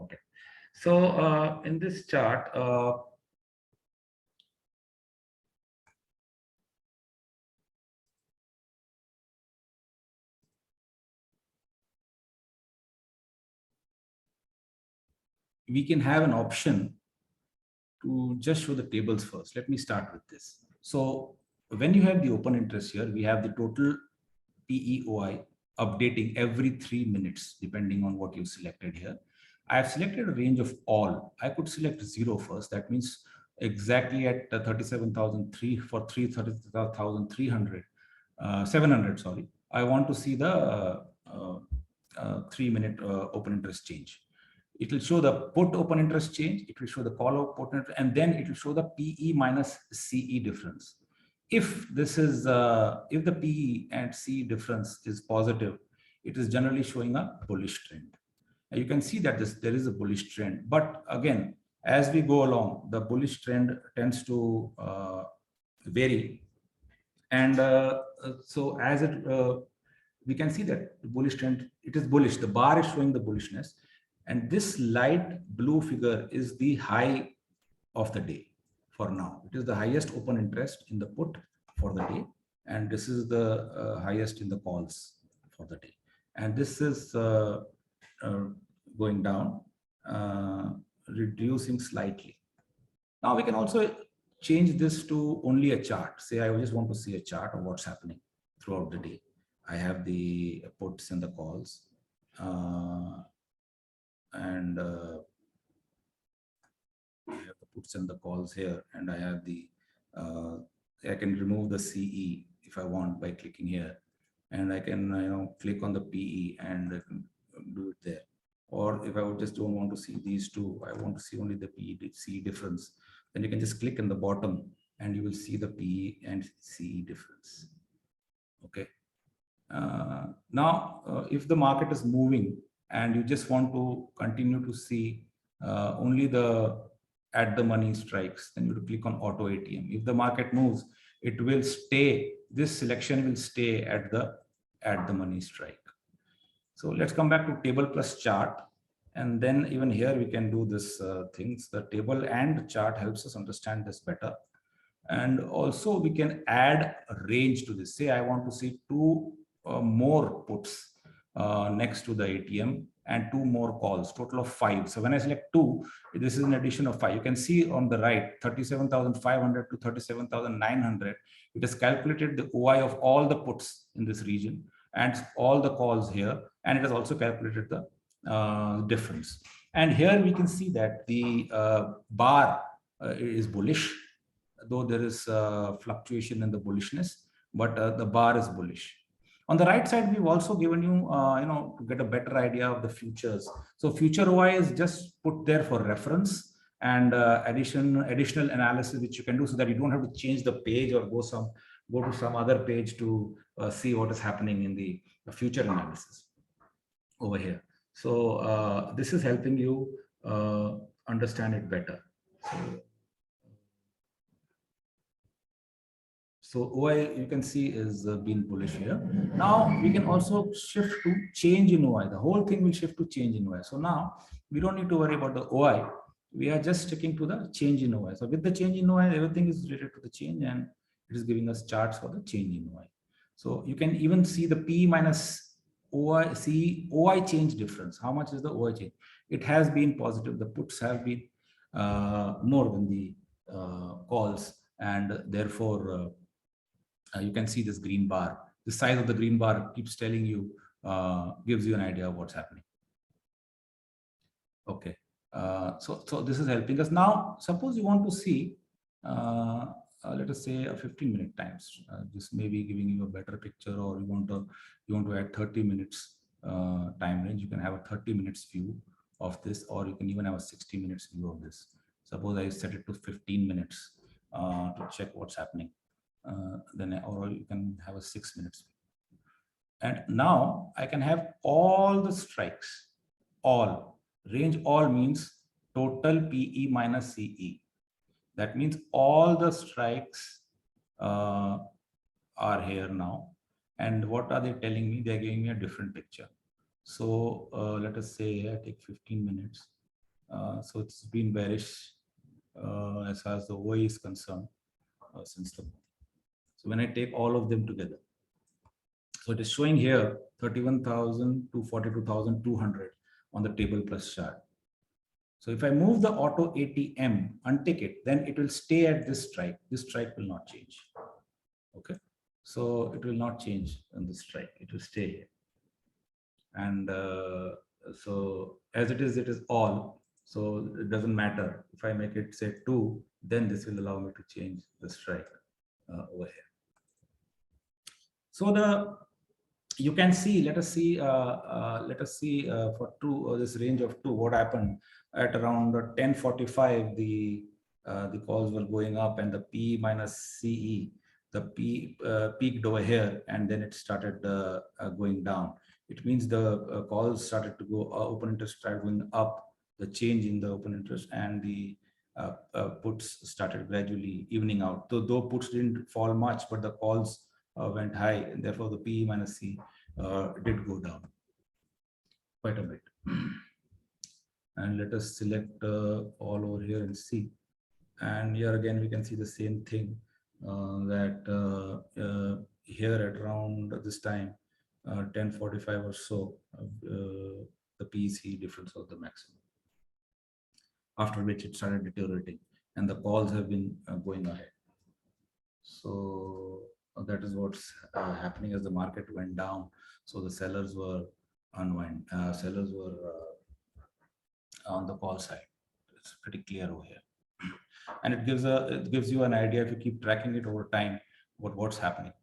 Okay. So in this chart, we can have an option to just show the tables first. Let me start with this. So when you have the open interest here, we have the total PEOI updating every 3 minutes, depending on what you selected here. I have selected a range of all. I could select 0 first. That means exactly at 37,003 for 30,300, 700, sorry. I want to see the 3-minute open interest change. It will show the put open interest change. It will show the call open interest, and then it will show the PE minus CE difference. If this is, if the PE and CE difference is positive, it is generally showing a bullish trend. You can see that there is a bullish trend, but again, as we go along, the bullish trend tends to vary. And so as it, we can see that the bullish trend, it is bullish. The bar is showing the bullishness. And this light blue figure is the high of the day for now. It is the highest open interest in the put for the day. And this is the highest in the calls for the day. And this is going down, reducing slightly. Now we can also change this to only a chart. Say I just want to see a chart of what's happening throughout the day. I have the puts and the calls. And I have the puts and the calls here, and I have the I can remove the CE if I want by clicking here, and I can click on the PE and I can do it there. Or if I would just don't want to see these two, I want to see only the PE CE difference, then you can just click in the bottom and you will see the PE and CE difference. Okay. Now, if the market is moving and you just want to continue to see only the at the money strikes, then you will click on auto ATM. If the market moves, it will stay, this selection will stay at the money strike. So let's come back to table plus chart. And then even here we can do this things. The table and chart helps us understand this better. And also we can add a range to this. Say I want to see two more puts next to the ATM and two more calls, total of 5. So when I select 2, this is an addition of 5. You can see on the right, 37,500 to 37,900. It has calculated the OI of all the puts in this region and all the calls here. And it has also calculated the difference. And here we can see that the bar is bullish, though there is fluctuation in the bullishness, but the bar is bullish. On the right side, we've also given you, to get a better idea of the futures. So future OI is just put there for reference and additional analysis which you can do so that you don't have to change the page or go to some other page to see what is happening in the future analysis over here. So this is helping you understand it better. So OI, you can see, is being bullish here. Now we can also shift to change in OI. The whole thing will shift to change in OI. So now we don't need to worry about the OI. We are just sticking to the change in OI. So with the change in OI, everything is related to the change, and it is giving us charts for the change in OI. So you can even see the P minus OI, OI change difference. How much is the OI change? It has been positive. The puts have been more than the calls, and therefore you can see this green bar. The size of the green bar keeps telling you, gives you an idea of what's happening. Okay, so this is helping us. Now, suppose you want to see, let us say a 15-minute times. This may be giving you a better picture, or you want to add 30 minutes time range. You can have a 30 minutes view of this, or you can even have a 60 minutes view of this. Suppose I set it to 15 minutes to check what's happening. Then, or you can have a 6 minutes. And now I can have all the strikes. All range, all means total PE minus CE. That means all the strikes are here now. And what are they telling me? They're giving me a different picture. So let us say I take 15 minutes. So it's been bearish as far as the OI is concerned since the. So when I take all of them together, so it is showing here 31,000 to 42,200 on the table plus chart. So if I move the auto ATM, untick it, then it will stay at this strike. This strike will not change. Okay, so it will not change on this strike. It will stay here. And so as it is all. So it doesn't matter if I make it say 2, then this will allow me to change the strike over here. So you can see, let us see for 2, this range of 2, what happened at around 10:45. The calls were going up, and the P minus CE, the P peaked over here, and then it started going down. It means the calls started to go, open interest started going up, the change in the open interest, and the puts started gradually evening out. Though puts didn't fall much, but the calls went high, and therefore the PE minus C did go down quite a bit. And let us select all over here and see. And here again we can see the same thing, that here at around this time, 10:45 or so, the PEC difference was the maximum. After which it started deteriorating, and the calls have been going ahead. So that is what's happening as the market went down. So the sellers were sellers were on the call side. It's pretty clear over here, and it gives you an idea, if you keep tracking it over time, what's happening.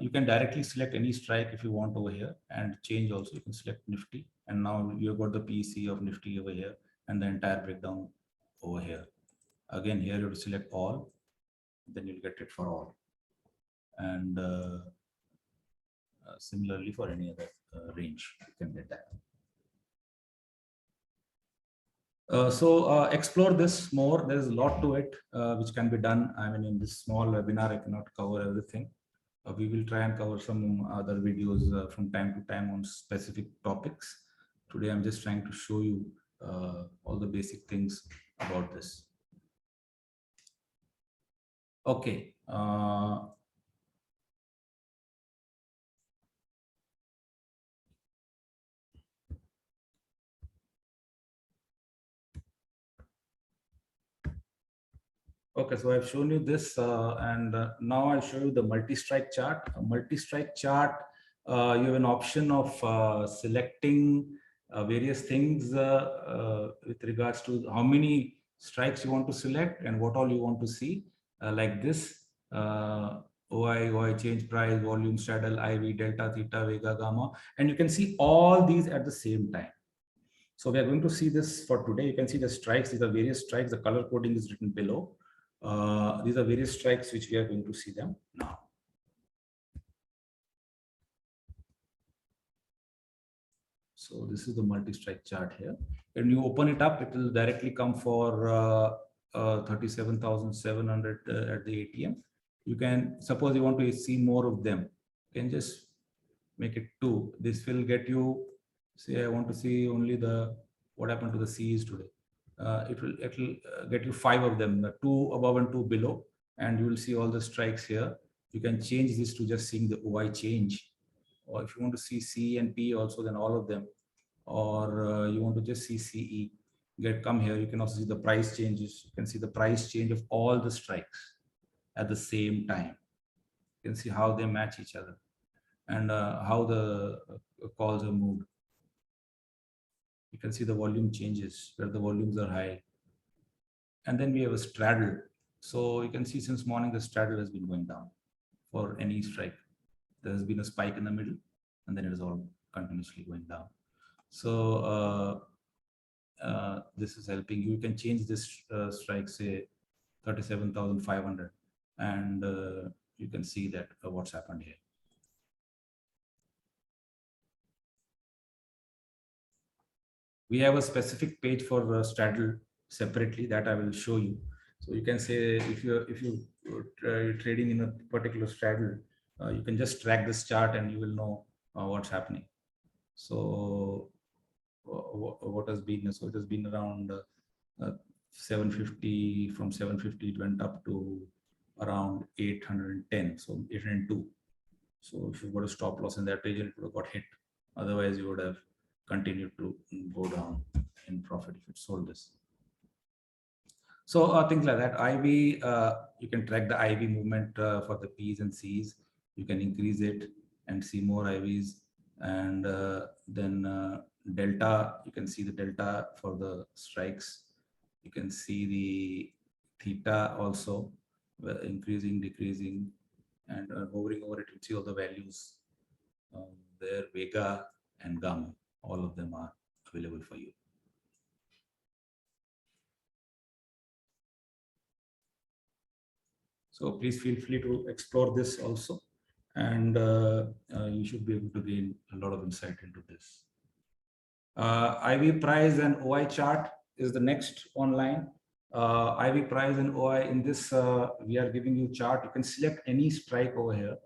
You can directly select any strike if you want over here, and change also. You can select Nifty, and now you've got the PEC of Nifty over here, and the entire breakdown over here. Again, here you have to select all, then you'll get it for all. And similarly for any other range, you can get that. So explore this more. There is a lot to it which can be done. I mean, in this small webinar, I cannot cover everything. We will try and cover some other videos from time to time on specific topics. Today, I'm just trying to show you all the basic things about this. Okay. Okay, so I've shown you this, and now I'll show you the multi-strike chart. A multi-strike chart, you have an option of selecting various things with regards to how many strikes you want to select and what all you want to see, like this, OI, change price, volume, straddle, IV, delta, theta, vega, gamma, and you can see all these at the same time. So we are going to see this for today. You can see the strikes. These are various strikes. The color coding is written below. These are various strikes which we are going to see them now. So this is the multi-strike chart here. When you open it up, it will directly come for 37,700 at the ATM. You can, suppose you want to see more of them, you can just make it 2. This will get you, say I want to see only the, what happened to the C's today. It will get you 5 of them, 2 above and 2 below, and you will see all the strikes here. You can change this to just seeing the OI change, or if you want to see C and P also, then all of them, or you want to just see CE, come here. You can also see the price changes. You can see the price change of all the strikes at the same time. You can see how they match each other and how the calls are moved. You can see the volume changes where the volumes are high. And then we have a straddle. So you can see since morning, the straddle has been going down for any strike. There has been a spike in the middle, and then it is all continuously going down. So this is helping you. You can change this strike, say 37,500, and you can see that what's happened here. We have a specific page for straddle separately that I will show you. So you can say if you're trading in a particular straddle, you can just track this chart and you will know what's happening. So what has been, so it has been around 750. From 750 it went up to around 810, so 802. So if you got a stop loss in that region, it would have got hit. Otherwise you would have continued to go down in profit if it sold this. So things like that. IV, you can track the IV movement for the P's and C's. You can increase it and see more IVs. And then delta, you can see the delta for the strikes. You can see the theta also, increasing, decreasing, and hovering over it, you see all the values there, vega and gamma. All of them are available for you. So please feel free to explore this also, and you should be able to gain a lot of insight into this. IV price and OI chart is the next online. IV price and OI, in this we are giving you chart. You can select any strike over here.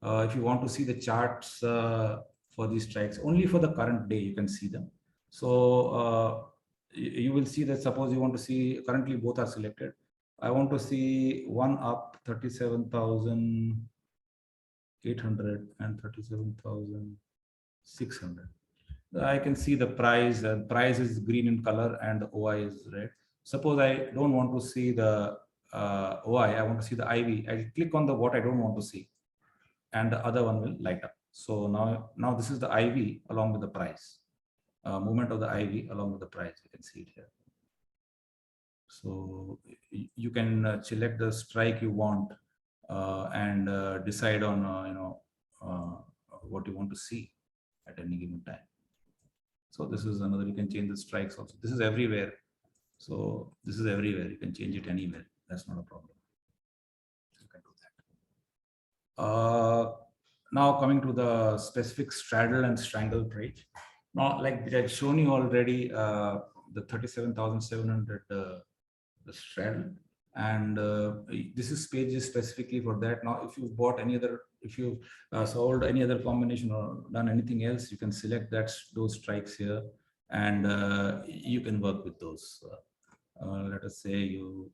If you want to see the charts for these strikes, only for the current day you can see them. So you will see that, suppose you want to see, currently both are selected. I want to see one up 37,800 and 37,600. I can see the price. Price is green in color and the OI is red. Suppose I don't want to see the OI, I want to see the IV. I click on the what I don't want to see, and the other one will light up. So now this is the IV along with the price. Movement of the IV along with the price. You can see it here. So you can select the strike you want and decide on what you want to see at any given time. So this is another. You can change the strikes also. This is everywhere. So this is everywhere. You can change it anywhere. That's not a problem. You can do that. Now coming to the specific straddle and strangle trade. Now, like I've shown you already, the 37,700 the straddle, and this is page is specifically for that. Now, if you've bought any other, if you've sold any other combination or done anything else, you can select those strikes here, and you can work with those. Let us say you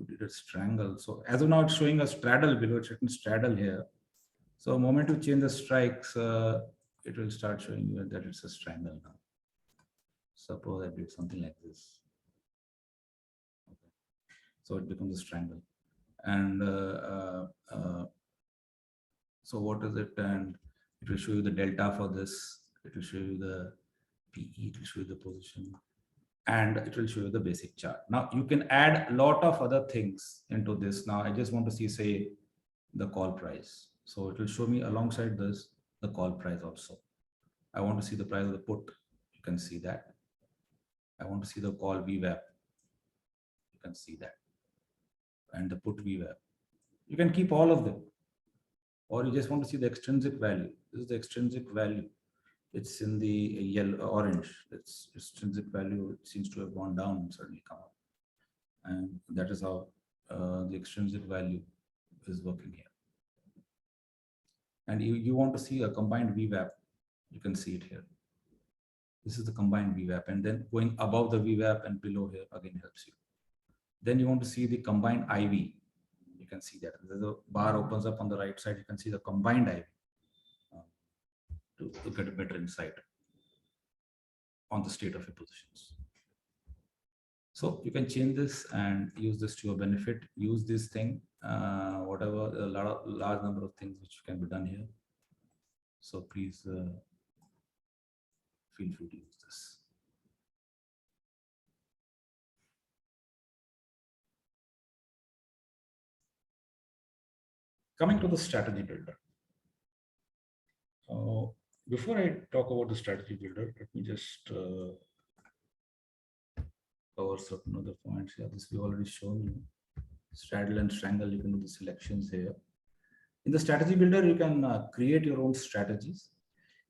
did it strangle? So as of now, it's showing a straddle below. It's written straddle here. So the moment you change the strikes, it will start showing you that it's a strangle now. Suppose I did something like this. Okay. So it becomes a strangle. And so what is it? And it will show you the delta for this. It will show you the PE, it will show you the position, and it will show you the basic chart. Now you can add a lot of other things into this. Now I just want to see, say, the call price. So it will show me alongside this, the call price also. I want to see the price of the put. You can see that. I want to see the call VWAP. You can see that. And the put VWAP. You can keep all of them. Or you just want to see the extrinsic value. This is the extrinsic value. It's in the yellow, orange. Its extrinsic value, it seems to have gone down and suddenly come up. And that is how the extrinsic value is working here. And you want to see a combined VWAP. You can see it here. This is the combined VWAP, and then going above the VWAP and below here again helps you. Then you want to see the combined IV. You can see that the bar opens up on the right side. You can see the combined IV to get a better insight on the state of your positions. So you can change this and use this to your benefit. Use this thing, whatever, a large number of things which can be done here. So please feel free to use this. Coming to the strategy builder. Before I talk about the strategy builder, let me just cover certain other points here. This we already shown you. Straddle and strangle, you can do the selections here. In the strategy builder, you can create your own strategies.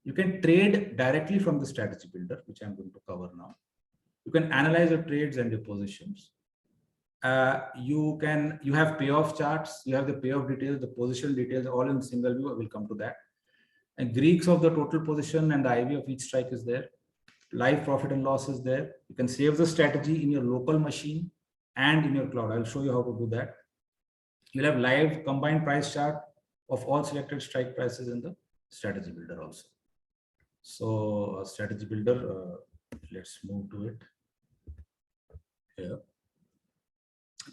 You can trade directly from the strategy builder, which I'm going to cover now. You can analyze your trades and your positions. You have payoff charts, you have the payoff details, the position details, all in single view. I will come to that. And Greeks of the total position and the IV of each strike is there. Live profit and loss is there. You can save the strategy in your local machine and in your cloud. I'll show you how to do that. You'll have live combined price chart of all selected strike prices in the strategy builder also. So strategy builder, let's move to it here.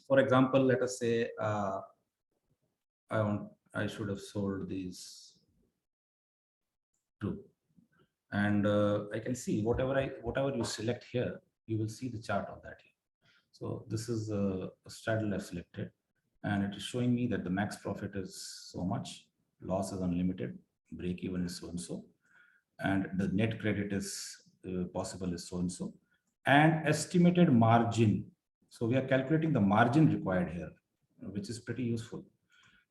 For example, let us say I should have sold these two, and I can see whatever you select here, you will see the chart of that here. So this is a straddle I've selected, and it is showing me that the max profit is so much, loss is unlimited, break even is so and so, and the net credit is possible is so and so, and estimated margin. So we are calculating the margin required here, which is pretty useful.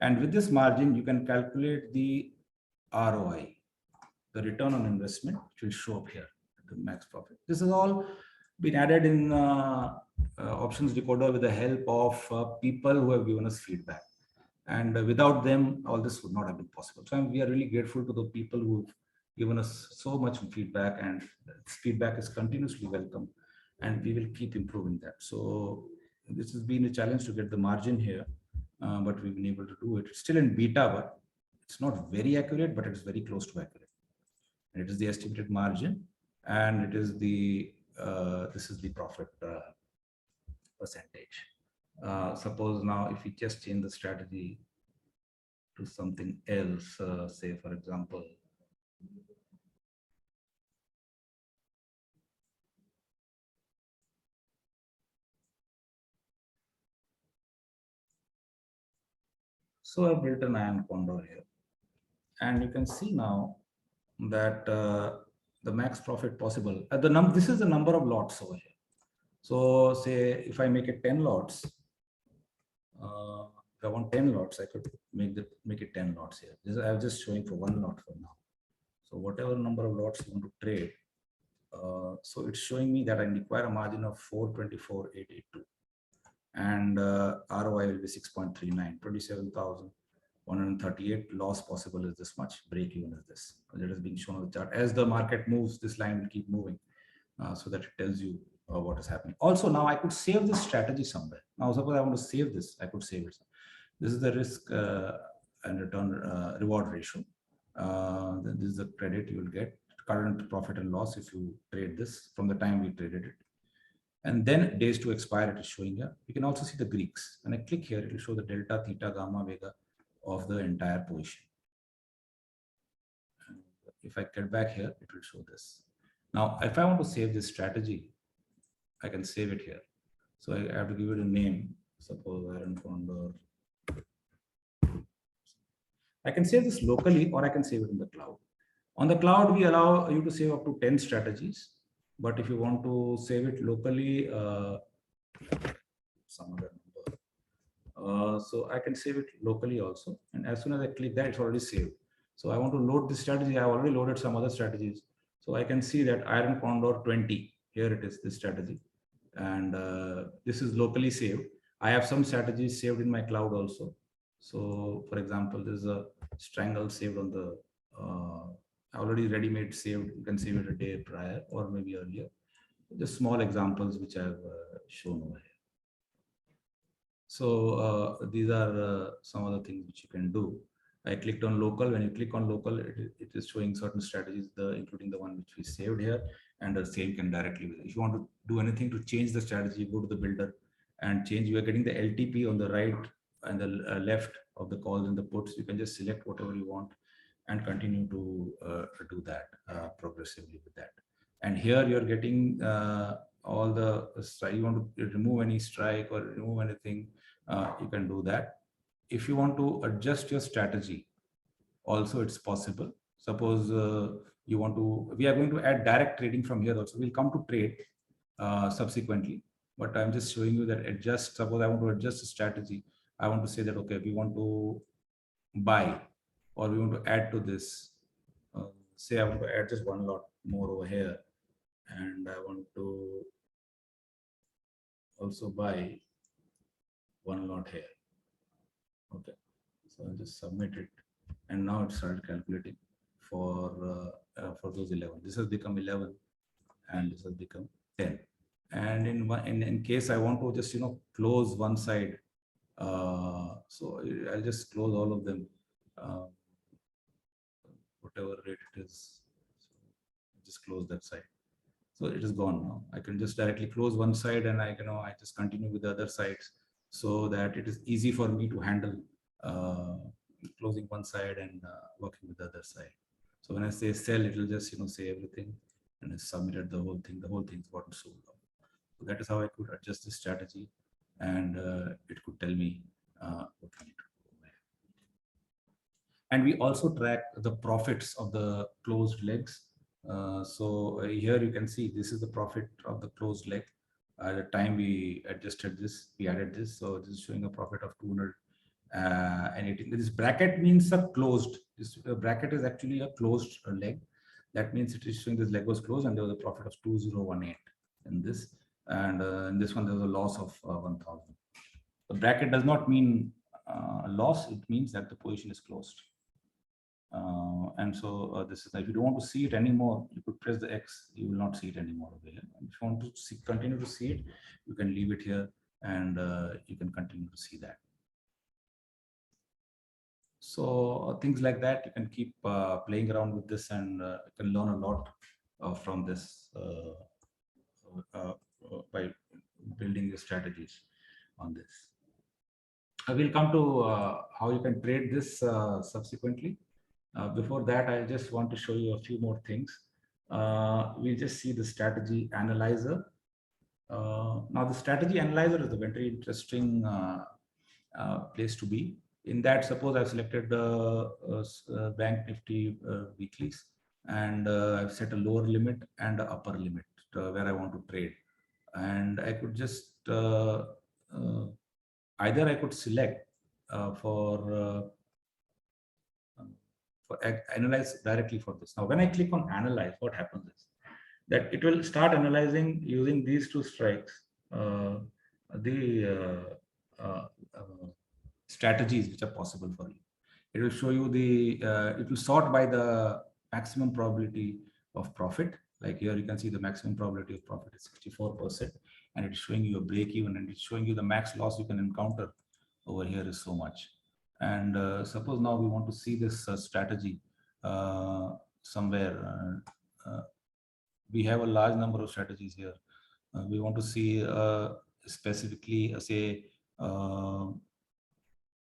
And with this margin, you can calculate the ROI, the return on investment, which will show up here, the max profit. This has all been added in options decoder with the help of people who have given us feedback. And without them, all this would not have been possible. So we are really grateful to the people who've given us so much feedback, and feedback is continuously welcome, and we will keep improving that. So this has been a challenge to get the margin here, but we've been able to do it. It's still in beta, but it's not very accurate, but it's very close to accurate. And it is the estimated margin, and it is the this is the profit percentage. Suppose now if we just change the strategy to something else, say for example, so I built an iron condor here, and you can see now that the max profit possible at the this is the number of lots over here. So say if I make it 10 lots, if I want 10 lots, I could make it 10 lots here. I was just showing for one lot for now. So whatever number of lots you want to trade, so it's showing me that I require a margin of 424,882, and ROI will be 6.39, 27,138. Loss possible is this much, break even is this. That is being shown on the chart. As the market moves, this line will keep moving, so that it tells you what is happening. Also, now I could save this strategy somewhere. Now, suppose I want to save this, I could save it. This is the risk and return reward ratio. Then this is the credit you will get, current profit and loss if you trade this from the time we traded it. And then days to expire, it is showing here. You can also see the Greeks. When I click here, it will show the delta, theta, gamma, vega of the entire position. And if I get back here, it will show this. Now, if I want to save this strategy, I can save it here. So I have to give it a name. Suppose Iron Condor. I can save this locally or I can save it in the cloud. On the cloud, we allow you to save up to 10 strategies. But if you want to save it locally, some other number. So I can save it locally also. And as soon as I click that, it's already saved. So I want to load this strategy. I already loaded some other strategies. So I can see that Iron Condor 20. Here it is, this strategy. And this is locally saved. I have some strategies saved in my cloud also. So for example, there's a strangle saved on the already ready-made saved. You can save it a day prior or maybe earlier. Just small examples which I've shown over here. So these are some other things which you can do. I clicked on local. When you click on local, it is showing certain strategies, including the one which we saved here, and the same can directly. If you want to do anything to change the strategy, go to the builder and change. You are getting the LTP on the right and the left of the calls and the puts. You can just select whatever you want and continue to do that progressively with that. And here you're getting all the strike. You want to remove any strike or remove anything, you can do that. If you want to adjust your strategy, also it's possible. Suppose you want to, we are going to add direct trading from here also. We'll come to trade subsequently, but I'm just showing you that adjust. Suppose I want to adjust the strategy. I want to say that, okay, we want to buy or we want to add to this. Say I want to add just one lot more over here and I want to also buy one lot here. Okay, so I'll just submit it, and now it started calculating for those 11. This has become 11, and this has become 10. And in case I want to just close one side, so I'll just close all of them, whatever rate it is. So just close that side. So it is gone now. I can just directly close one side, and I just continue with the other sides, so that it is easy for me to handle closing one side and working with the other side. So when I say sell, it will just say everything, and I submitted the whole thing. The whole thing's gotten sold out. So that is how I could adjust the strategy, and it could tell me what I need to do. And we also track the profits of the closed legs. So here you can see this is the profit of the closed leg. At the time we adjusted this, we added this. So this is showing a profit of 218. This bracket means a closed. This bracket is actually a closed leg. That means it is showing this leg was closed and there was a profit of 2018 in this. And in this one, there was a loss of 1000. The bracket does not mean a loss. It means that the position is closed. And so this is, if you don't want to see it anymore, you could press the X, you will not see it anymore. And if you want to continue to see it, you can leave it here and you can continue to see that. So things like that, you can keep playing around with this, and you can learn a lot from this by building your strategies on this. I will come to how you can trade this subsequently. Before that, I just want to show you a few more things. We'll just see the strategy analyzer. Now, the strategy analyzer is a very interesting place to be. In that, suppose I've selected Bank Nifty weeklies, and I've set a lower limit and an upper limit where I want to trade. And I could just either I could select for analyze directly for this. Now, when I click on analyze, what happens is that it will start analyzing using these two strikes, strategies which are possible for you. It will show you it will sort by the maximum probability of profit Like here, you can see the maximum probability of profit is 64%, and it's showing you a break even, and it's showing you the max loss you can encounter over here is so much. And suppose now we want to see this strategy somewhere. We have a large number of strategies here. We want to see specifically, say,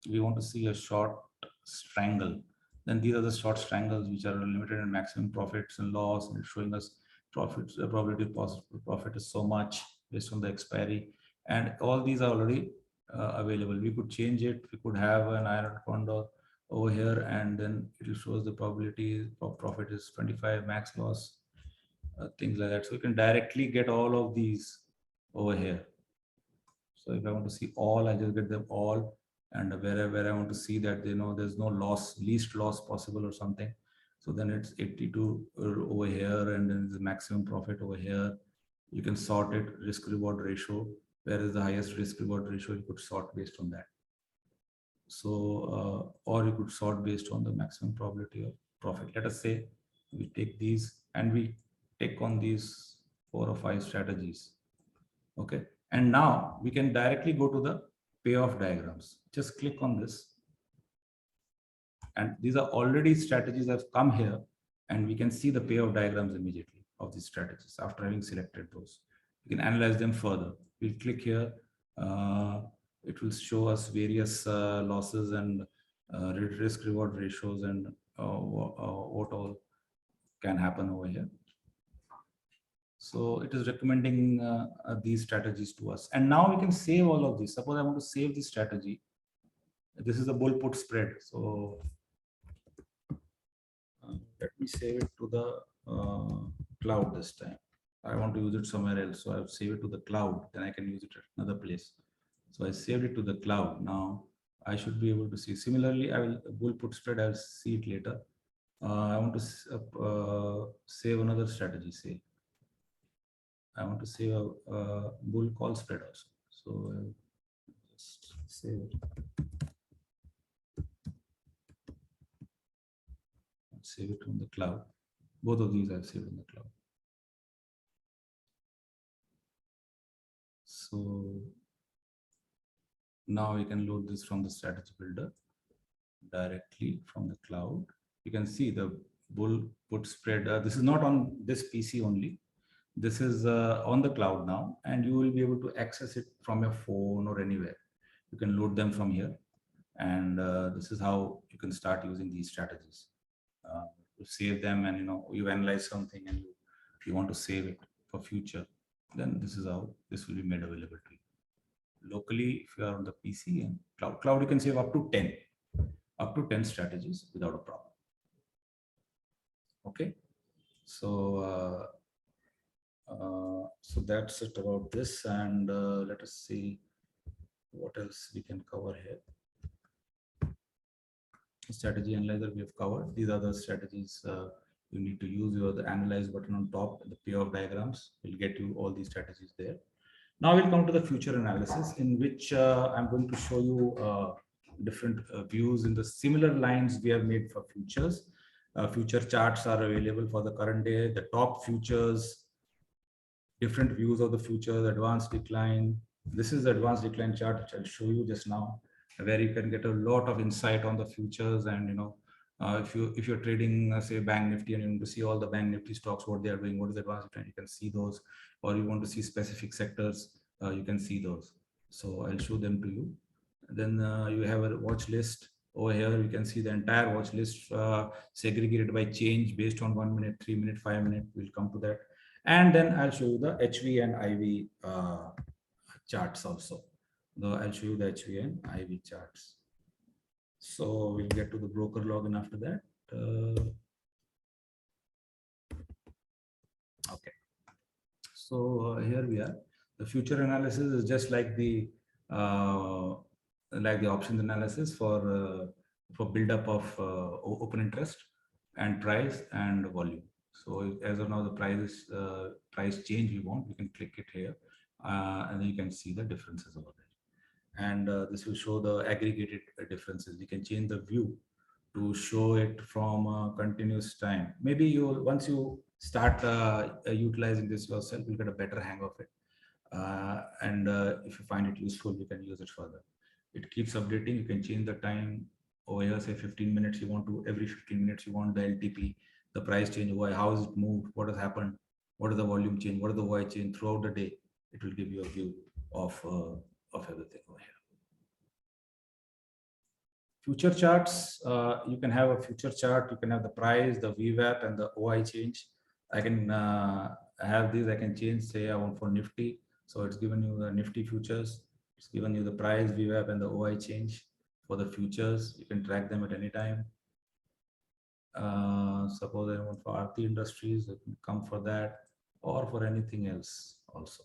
we want to see a short strangle. Then these are the short strangles which are limited in maximum profits and loss, and it's showing us profits, the probability of possible profit is so much based on the expiry, and all these are already available. We could change it. We could have an iron condor over here, and then it will show us the probability of profit is 25, max loss, things like that. So you can directly get all of these over here. So if I want to see all, I just get them all, and where I want to see that there's no loss, least loss possible or something. So then it's 82 over here, and then the maximum profit over here. You can sort it, risk reward ratio. Where is the highest risk reward ratio? You could sort based on that. So or you could sort based on the maximum probability of profit. Let us say we take these and we take on these 4 or 5 strategies. Okay, and now we can directly go to the payoff diagrams. Just click on this, and these are already strategies that have come here, and we can see the payoff diagrams immediately of these strategies after having selected those. We can analyze them further. We'll click here. It will show us various losses and risk reward ratios and what all can happen over here. So it is recommending these strategies to us. And now we can save all of this. Suppose I want to save this strategy. This is a bull put spread. So let me save it to the cloud this time. I want to use it somewhere else. So I've saved it to the cloud. Then I can use it at another place. So I saved it to the cloud. Now I should be able to see. Similarly, I will bull put spread. I'll see it later. I want to save another strategy. Say I want to save a bull call spread also. So I'll just save it. I'll save it on the cloud. Both of these I've saved on the cloud. So now we can load this from the strategy builder directly from the cloud. You can see the bull put spread. This is not on this PC only. This is on the cloud now, and you will be able to access it from your phone or anywhere. You can load them from here, and this is how you can start using these strategies. You save them, and you analyze something, and you want to save it for future. Then this is how this will be made available to you. Locally, if you are on the PC and cloud, you can save up to 10 strategies without a problem. Okay, so so that's it about this, and let us see what else we can cover here. Strategy analyzer we have covered. These are the strategies you need to use. You have the analyze button on top, the payoff diagrams will get you all these strategies there. Now we'll come to the future analysis, in which I'm going to show you different views in the similar lines we have made for futures. Future charts are available for the current day, the top futures, different views of the futures, advanced decline. This is the advanced decline chart, which I'll show you just now, where you can get a lot of insight on the futures. And if you're trading, say, Bank Nifty, and you want to see all the Bank Nifty stocks, what they are doing, what is advanced decline, you can see those. Or you want to see specific sectors, you can see those. So I'll show them to you. Then you have a watch list over here. You can see the entire watch list segregated by change based on 1 minute, 3 minute, 5 minute. We'll come to that. And then I'll show you the HV and IV charts also. I'll show you the HV and IV charts. So we'll get to the broker login after that. Okay. So here we are. The future analysis is just like the options analysis for build-up of open interest and price and volume. So as of now, the price change we want, we can click it here, and then you can see the differences over there. And this will show the aggregated differences. We can change the view to show it from continuous time. Maybe once you start utilizing this yourself, you'll get a better hang of it. If you find it useful, you can use it further. It keeps updating. You can change the time over here, say 15 minutes. You want to, every 15 minutes, you want the LTP, the price change, why, how has it moved, what has happened, what is the volume change, what is the Y change throughout the day. It will give you a view of everything over here. Future charts, you can have a future chart, you can have the price, the VWAP and the OI change. I can have these, I can change, say I want for Nifty. So it's given you the Nifty futures. It's given you the price, VWAP and the OI change for the futures. You can track them at any time. Suppose I want for Aarti Industries, it can come for that or for anything else also.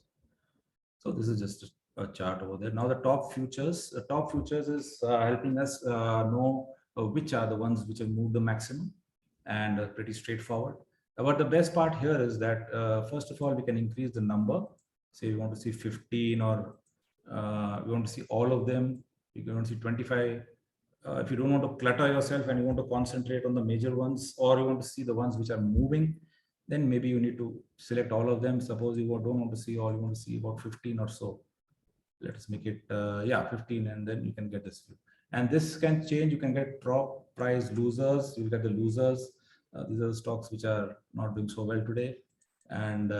So this is just a chart over there. Now the top futures is helping us know which are the ones which have moved the maximum, and pretty straightforward. But the best part here is that first of all, we can increase the number. Say we want to see 15 or we want to see all of them. You can want to see 25. If you don't want to clutter yourself and you want to concentrate on the major ones, or you want to see the ones which are moving, then maybe you need to select all of them. Suppose you don't want to see all, you want to see about 15 or so. Let's make it 15, and then you can get this view. And this can change. You can get drop price losers. You get the losers. These are the stocks which are not doing so well today, and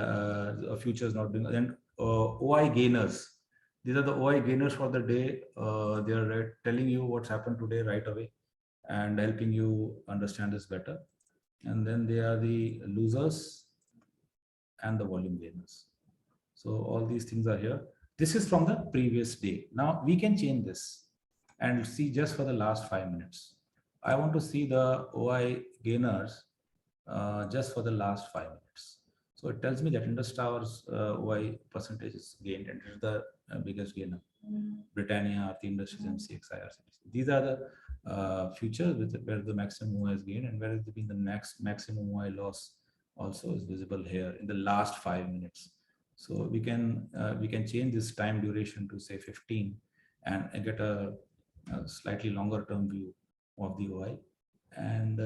futures not doing. Then OI gainers. These are the OI gainers for the day. They are telling you what's happened today right away and helping you understand this better. And then they are the losers and the volume gainers. So all these things are here. This is from the previous day. Now we can change this and see just for the last 5 minutes. I want to see the OI gainers just for the last 5 minutes. So it tells me that Indus Towers OI percentage is gained, and it is the biggest gainer. Britannia, Aarti Industries, MCX, IRCTC. These are the futures where the maximum OI is gained, and where has been the maximum OI loss also is visible here in the last 5 minutes. So we can change this time duration to say 15 and get a slightly longer term view of the OI, and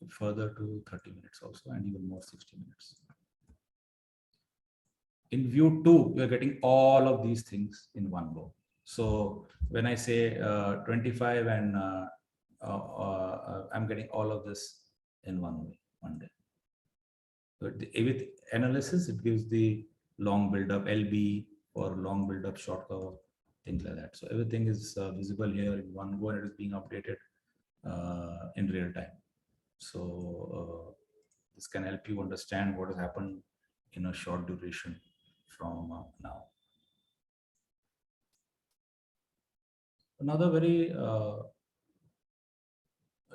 further to 30 minutes also, and even more 60 minutes. In view 2, we are getting all of these things in one go. So when I say 25 and I'm getting all of this in one day. But with analysis, it gives the long build-up, LB or long build-up, short cover, things like that. So everything is visible here in one go, and it is being updated in real time. So this can help you understand what has happened in a short duration from now. Another very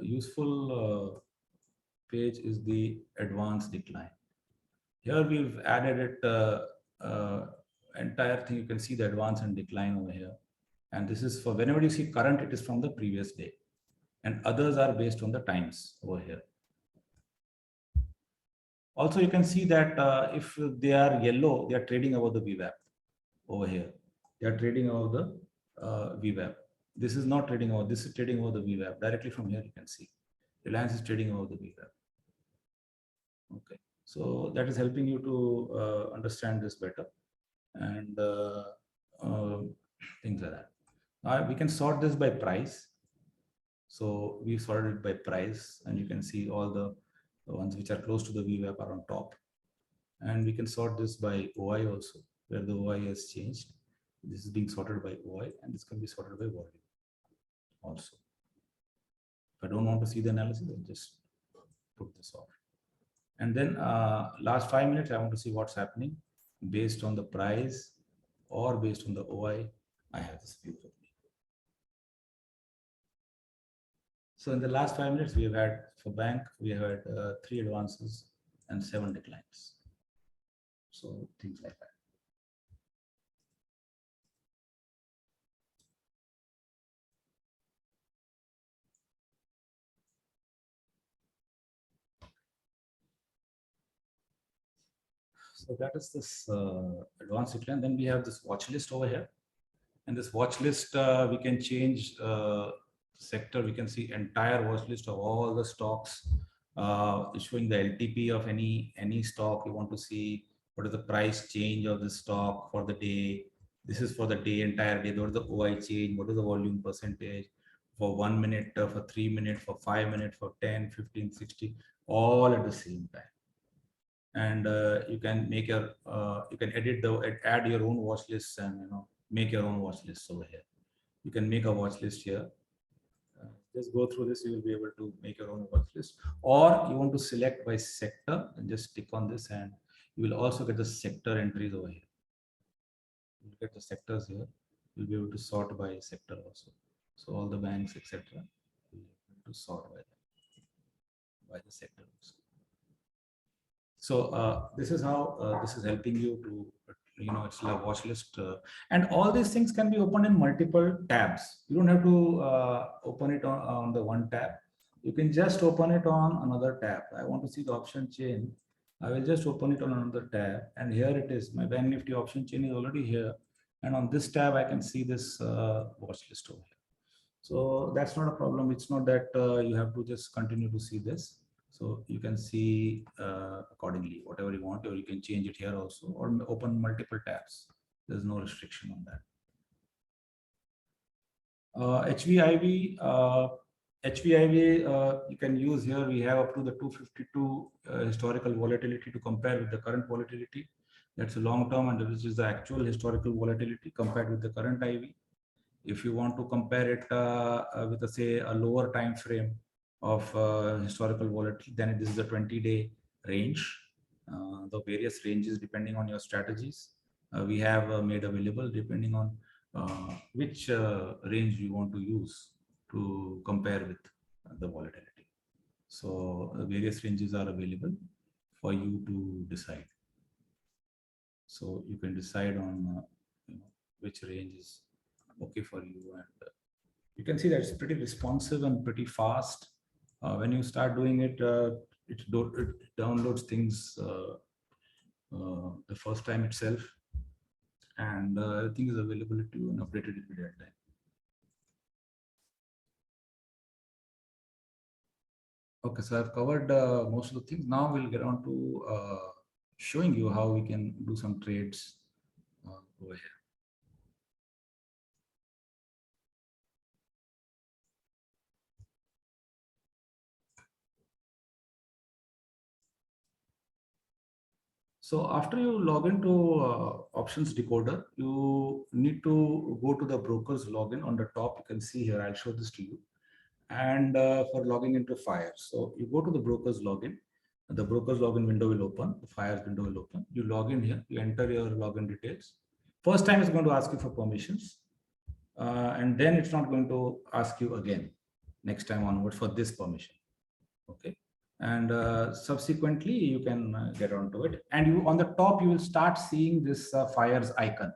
useful page is the advanced decline. Here we've added it, entire thing. You can see the advance and decline over here. And this is for whenever you see current, it is from the previous day. And others are based on the times over here. Also, you can see that if they are yellow, they are trading above the VWAP over here. They are trading above the VWAP. This is not trading over, this is trading over the VWAP. Directly from here, you can see Reliance is trading over the VWAP. Okay, so that is helping you to understand this better, and things like that. Now we can sort this by price. So we sorted it by price, and you can see all the ones which are close to the VWAP are on top. And we can sort this by OI also, where the OI has changed. This is being sorted by OI, and this can be sorted by volume also. If I don't want to see the analysis, I'll just put this off. And then last 5 minutes, I want to see what's happening based on the price or based on the OI. I have this view with me. So in the last 5 minutes, we have had for bank, we have had 3 advances and 7 declines. So things like that. So that is this advanced decline. Then we have this watch list over here. And this watch list, we can change sector. We can see entire watch list of all the stocks showing the LTP of any stock. You want to see what is the price change of the stock for the day. This is for the day, entire day. What is the OI change? What is the volume percentage for 1 minute, for 3 minutes, for 5 minutes, for 10, 15, 60, all at the same time. And you can make your, you can add your own watch lists and make your own watch lists over here. You can make a watch list here. Just go through this, you will be able to make your own watch list. Or you want to select by sector and just click on this, and you will also get the sector entries over here. You will get the sectors here. You'll be able to sort by sector also. So all the banks, etc., you'll be able to sort by the sector also. So this is how this is helping you to, it's a watch list, and all these things can be opened in multiple tabs. You don't have to open it on the one tab. You can just open it on another tab. I want to see the option chain. I will just open it on another tab, and here it is. My Bank Nifty option chain is already here, and on this tab I can see this watch list over here. So that's not a problem. It's not that you have to just continue to see this. So you can see accordingly whatever you want, or you can change it here also, or open multiple tabs. There's no restriction on that. HVIV, you can use here. We have up to the 252 historical volatility to compare with the current volatility. That's a long term, and this is the actual historical volatility compared with the current IV. If you want to compare it with, say, a lower time frame of historical volatility, then this is the 20-day range. The various ranges depending on your strategies we have made available, depending on which range you want to use to compare with the volatility. So various ranges are available for you to decide. So you can decide on which range is okay for you, and you can see that it's pretty responsive and pretty fast. When you start doing it, it downloads things the first time itself, and everything is available to you and updated in real time. Okay, so I've covered most of the things. Now we'll get on to showing you how we can do some trades over here. So after you log into options decoder, you need to go to the broker's login. On the top, you can see here, I'll show this to you. And for logging into Fire. So you go to the broker's login. The broker's login window will open, the Fire's window will open. You log in here, you enter your login details. First time it's going to ask you for permissions. And then it's not going to ask you again next time onward for this permission. Okay. And subsequently you can get onto it, and you on the top you will start seeing this Fire's icon.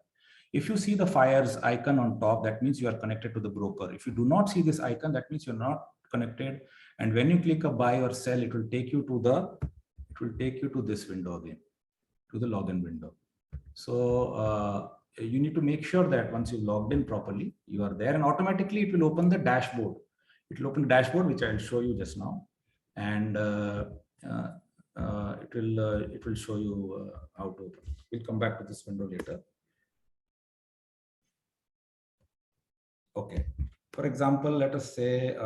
If you see the Fire's icon on top, that means you are connected to the broker. If you do not see this icon, that means you're not connected, and when you click a buy or sell, it will take you to this window again, to the login window. So you need to make sure that once you've logged in properly, you are there, and automatically it will open the dashboard. It will open the dashboard, which I'll show you just now. And it will show you how to open. We'll come back to this window later. Okay. For example, let us say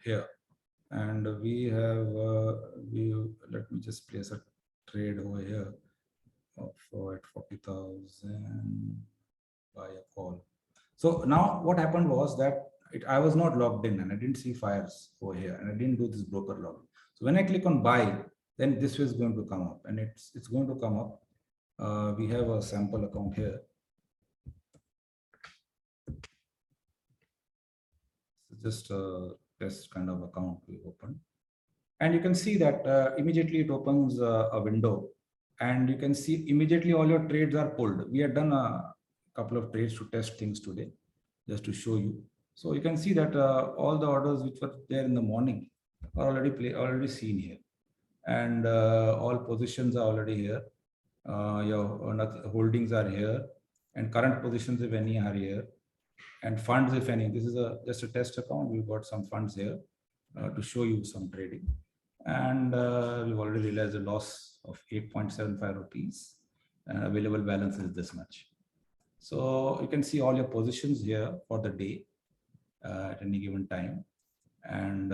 here, and we have let me just place a trade over here at 40,000 by a call. So now what happened was that I was not logged in, and I didn't see Fires over here, and I didn't do this broker login. So when I click on buy, then this is going to come up, and it's going to come up. We have a sample account here. Just this kind of account we open, and you can see that immediately it opens a window, and you can see immediately all your trades are pulled. We had done a couple of trades to test things today, just to show you. So you can see that all the orders which were there in the morning are already seen here, and all positions are already here. Your holdings are here, and current positions, if any, are here. And funds, if any, this is just a test account. We've got some funds here to show you some trading. And we've already realized a loss of 8.75 rupees. Available balance is this much. So you can see all your positions here for the day at any given time. And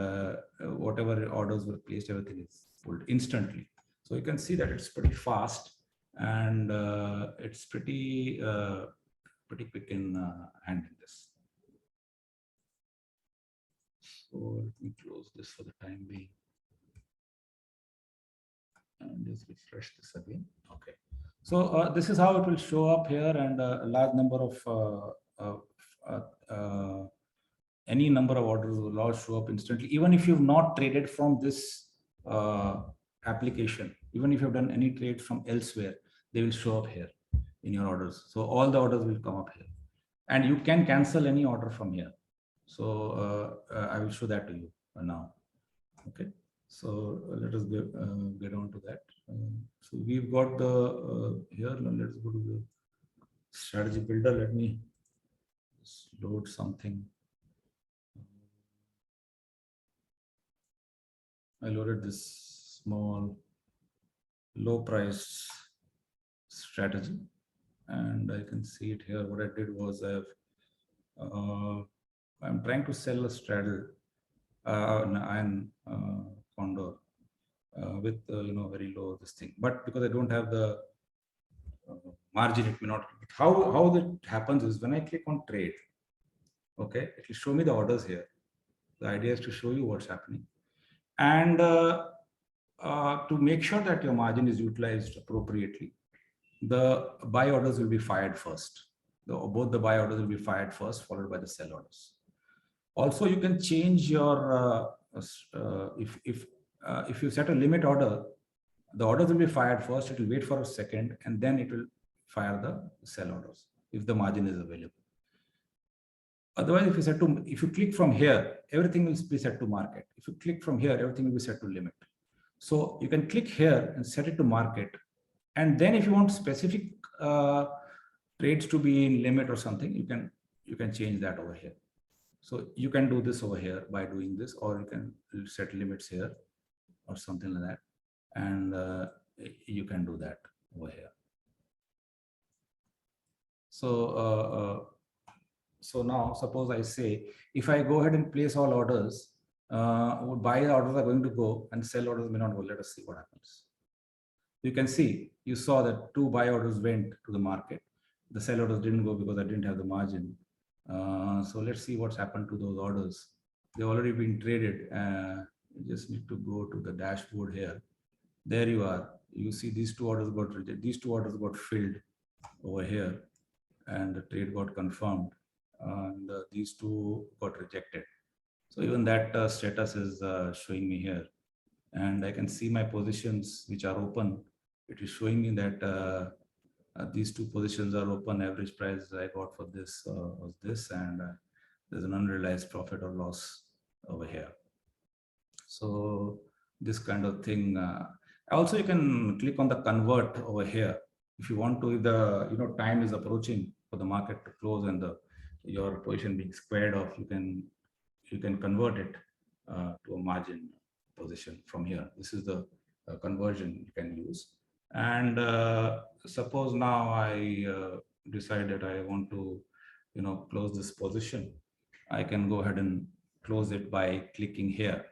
whatever orders were placed, everything is pulled instantly. So you can see that it's pretty fast, and it's pretty quick in handling this. So let me close this for the time being. And just refresh this again. Okay. So this is how it will show up here, and a large number of any number of orders will all show up instantly. Even if you've not traded from this application, even if you've done any trade from elsewhere, they will show up here in your orders. So all the orders will come up here, and you can cancel any order from here. So I will show that to you now. Okay. So let us get on to that. So we've got the here. Let's go to the strategy builder. Let me load something. I loaded this small, low-priced strategy, and I can see it here. What I did was I'm trying to sell a straddle and condor with very low this thing, but because I don't have the margin, it may not. But how that happens is when I click on trade, okay, it will show me the orders here. The idea is to show you what's happening, and to make sure that your margin is utilized appropriately, the buy orders will be fired first. Both the buy orders will be fired first, followed by the sell orders. Also, you can change your if you set a limit order, the orders will be fired first. It will wait for a second, and then it will fire the sell orders if the margin is available. Otherwise, if you click from here, everything will be set to market. If you click from here, everything will be set to limit. So you can click here and set it to market, and then if you want specific trades to be in limit or something, you can change that over here. So you can do this over here by doing this, or you can set limits here or something like that. And you can do that over here. So, so now suppose I say, if I go ahead and place all orders, buy orders are going to go and sell orders may not go. Let us see what happens. You can see, you saw that 2 buy orders went to the market. The sell orders didn't go because I didn't have the margin. So let's see what's happened to those orders. They've already been traded. You just need to go to the dashboard here. There you are. You see these 2 orders got rejected. These 2 orders got filled over here, and the trade got confirmed. And these 2 got rejected. So even that status is showing me here. And I can see my positions which are open. It is showing me that these 2 positions are open. Average price I got for this was this, and there's an unrealized profit or loss over here. So this kind of thing. Also, you can click on the convert over here if you want to. If the time is approaching for the market to close and your position being squared off, you can convert it to a margin position from here. This is the conversion you can use. And suppose now I decide that I want to close this position. I can go ahead and close it by clicking here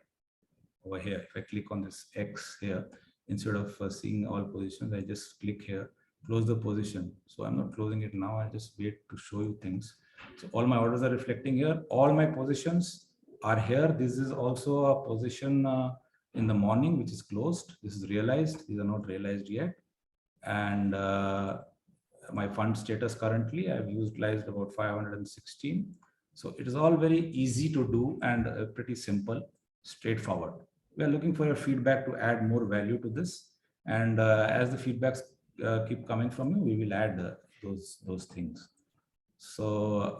over here. If I click on this X here, instead of seeing all positions, I just click here, close the position. So I'm not closing it now. I just wait to show you things. So all my orders are reflecting here. All my positions are here. This is also a position in the morning, which is closed. This is realized. These are not realized yet. And my fund status currently, I've utilized about 516. So it is all very easy to do and pretty simple, straightforward. We are looking for your feedback to add more value to this. And as the feedbacks keep coming from you, we will add those things. So,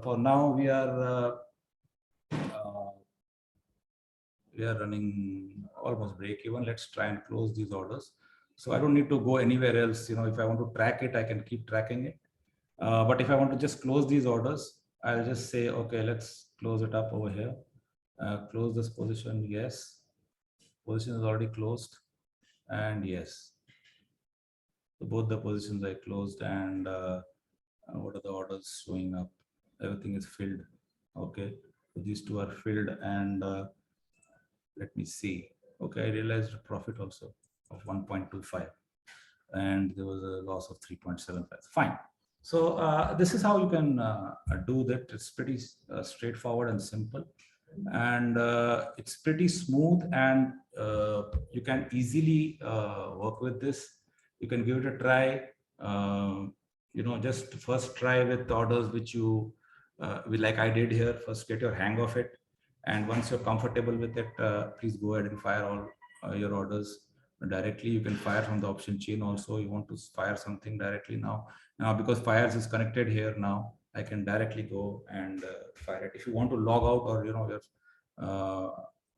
for now, we are running almost break even. Let's try and close these orders. So I don't need to go anywhere else. If I want to track it, I can keep tracking it. But if I want to just close these orders, I'll just say, okay, let's close it up over here. Close this position, yes. Position is already closed, and yes. So both the positions I closed, and what are the orders showing up? Everything is filled. Okay, so these two are filled, and let me see. Okay, I realized a profit also of 1.25, and there was a loss of 3.75. Fine. So this is how you can do that. It's pretty straightforward and simple, and it's pretty smooth, and you can easily work with this. You can give it a try. Just first try with orders which you like I did here. First get your hang of it, and once you're comfortable with it, please go ahead and fire all your orders directly. You can fire from the option chain also. You want to fire something directly now because fires is connected here now, I can directly go and fire it. If you want to log out, or you're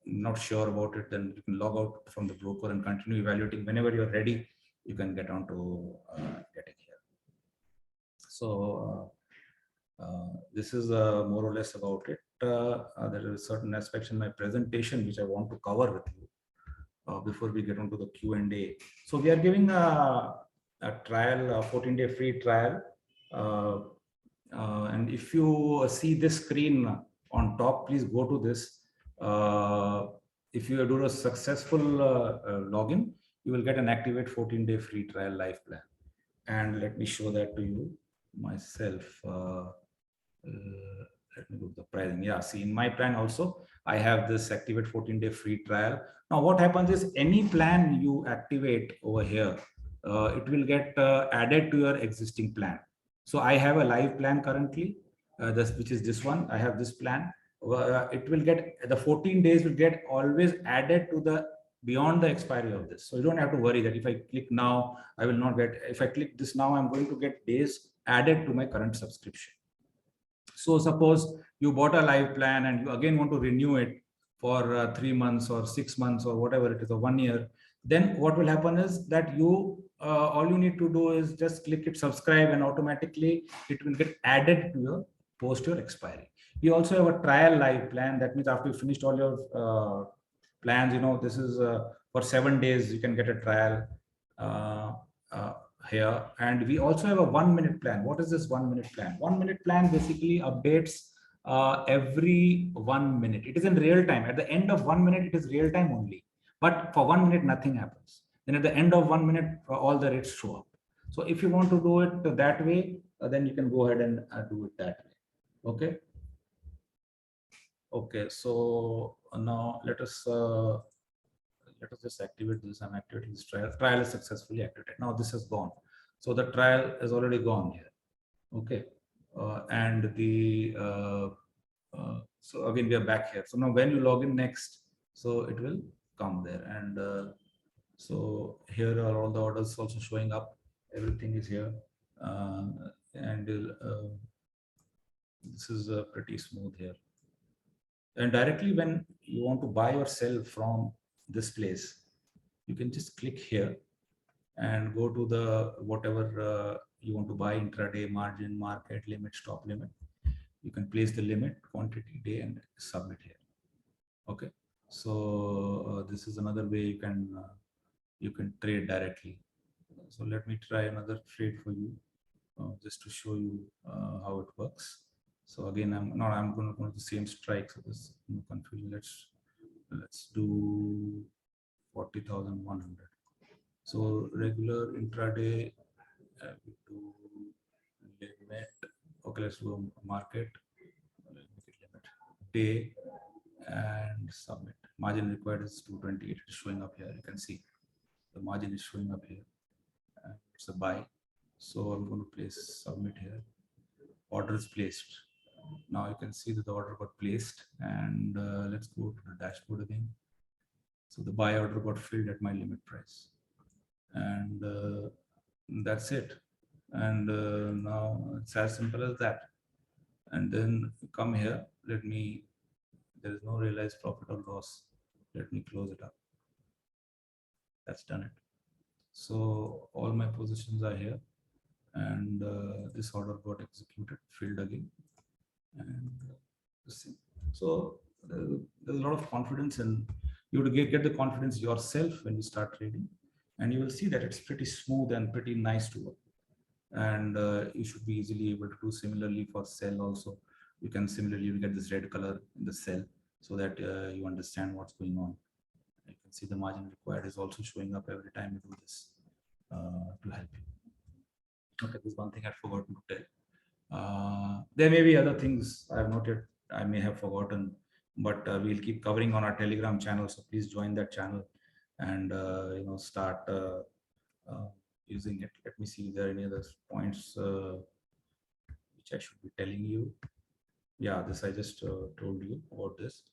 not sure about it, then you can log out from the broker and continue evaluating. Whenever you're ready, you can get on to getting here. So this is more or less about it. There is certain aspects in my presentation which I want to cover with you before we get on to the Q&A. So we are giving a trial, a 14-day free trial. And if you see this screen on top, please go to this. If you do a successful login, you will get an activate 14-day free trial life plan. And let me show that to you myself. Let me look the pricing. Yeah, see, in my plan also, I have this activate 14-day free trial. Now, what happens is any plan you activate over here, it will get added to your existing plan. So I have a live plan currently, which is this one. I have this plan. It will get, the 14 days will get always added to the beyond the expiry of this. So you don't have to worry that if I click now, I will not get, if I click this now, I'm going to get days added to my current subscription. So suppose you bought a live plan and you again want to renew it for 3 months or 6 months or whatever it is, or 1 year, then what will happen is that you all you need to do is just click it subscribe, and automatically it will get added to your post your expiry. We also have a trial live plan. That means after you finished all your plans, this is for 7 days you can get a trial here. And we also have a 1-minute plan. What is this 1-minute plan? 1-minute plan basically updates every 1 minute. It is in real time. At the end of 1 minute, it is real time only. But for 1 minute, nothing happens. Then at the end of 1 minute, all the rates show up. So if you want to do it that way, then you can go ahead and do it that way. Okay. Okay. So now let us just activate this. I'm activating this trial. Trial is successfully activated. Now this has gone. So the trial is already gone here. Okay. And the so again we are back here. So now when you log in next, so it will come there. And so here are all the orders also showing up. Everything is here. And this is pretty smooth here. And directly when you want to buy or sell from this place, you can just click here and go to the whatever you want to buy, intraday, margin, market, limit, stop limit. You can place the limit, quantity, day, and submit here. Okay. So this is another way you can trade directly. So let me try another trade for you, just to show you how it works. So again, I'm going to go to the same strike. So there's no confusion. Let's do 40,100. So regular intraday, we do limit. Okay, let's do market. Make it limit, day, and submit. Margin required is 228. It is showing up here. You can see the margin is showing up here. It's a buy. So I'm going to place submit here. Order is placed. Now you can see that the order got placed, and let's go to the dashboard again. So the buy order got filled at my limit price, and that's it. And now it's as simple as that. And then come here. There is no realized profit or loss. Let me close it up. That's done it. So all my positions are here. and this order got executed, filled again, and the same. So there's a lot of confidence, and you would get the confidence yourself when you start trading, and you will see that it's pretty smooth and pretty nice to work. And you should be easily able to do similarly for sell also. You can similarly get this red color in the cell so that you understand what's going on. You can see the margin required is also showing up every time you do this to help you. Okay, there's one thing I've forgotten to tell. There may be other things I have noted, I may have forgotten, but we'll keep covering on our Telegram channel. So please join that channel and start using it. Let me see if there are any other points which I should be telling you. Yeah, this I just told you about this.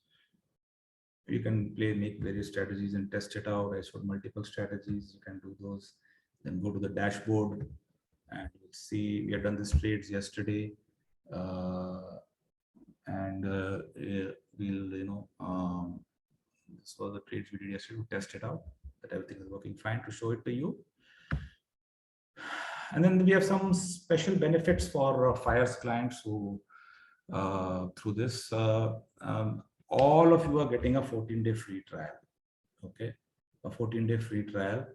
You can make various strategies and test it out. I showed multiple strategies. You can do those. Then go to the dashboard and you'll see we have done these trades yesterday. And we'll, this was the trades we did yesterday to test it out, that everything is working fine, to show it to you. And then we have some special benefits for Fires clients who, through this, all of you are getting a 14-day free trial. Okay, a 14-day free trial.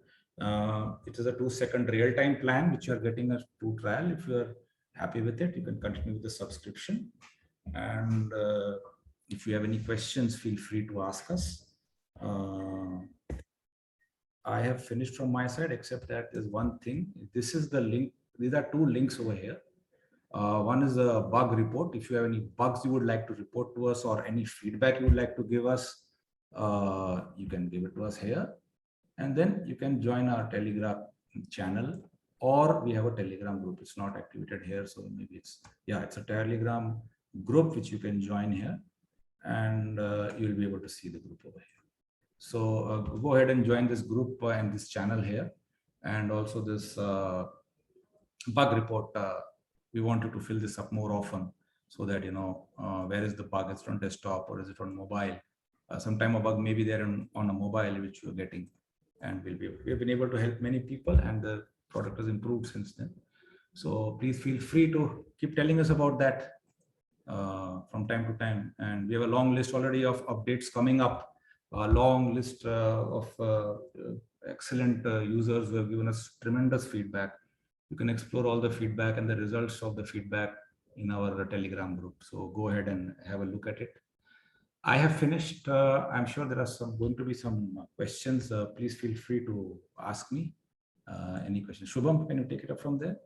It is a 2-second real-time plan, which you are getting a 2 trial. If you are happy with it, you can continue with the subscription. And if you have any questions, feel free to ask us. I have finished from my side, except that there's one thing. This is the link. These are 2 links over here. One is a bug report. If you have any bugs you would like to report to us or any feedback you would like to give us, you can give it to us here. And then you can join our Telegram channel, or we have a Telegram group. It's not activated here, so maybe it's a Telegram group which you can join here, and you'll be able to see the group over here. So go ahead and join this group and this channel here, and also this bug report. We want you to fill this up more often, so that where is the bug? It's on desktop or is it on mobile? Sometime a bug may be there on a mobile which you're getting, and we've been able to help many people, and the product has improved since then. So please feel free to keep telling us about that from time to time. And we have a long list already of updates coming up. A long list of excellent users who have given us tremendous feedback. You can explore all the feedback and the results of the feedback in our Telegram group. So go ahead and have a look at it. I have finished. I'm sure there are going to be some questions. Please feel free to ask me any questions. Shubham, can you take it up from there?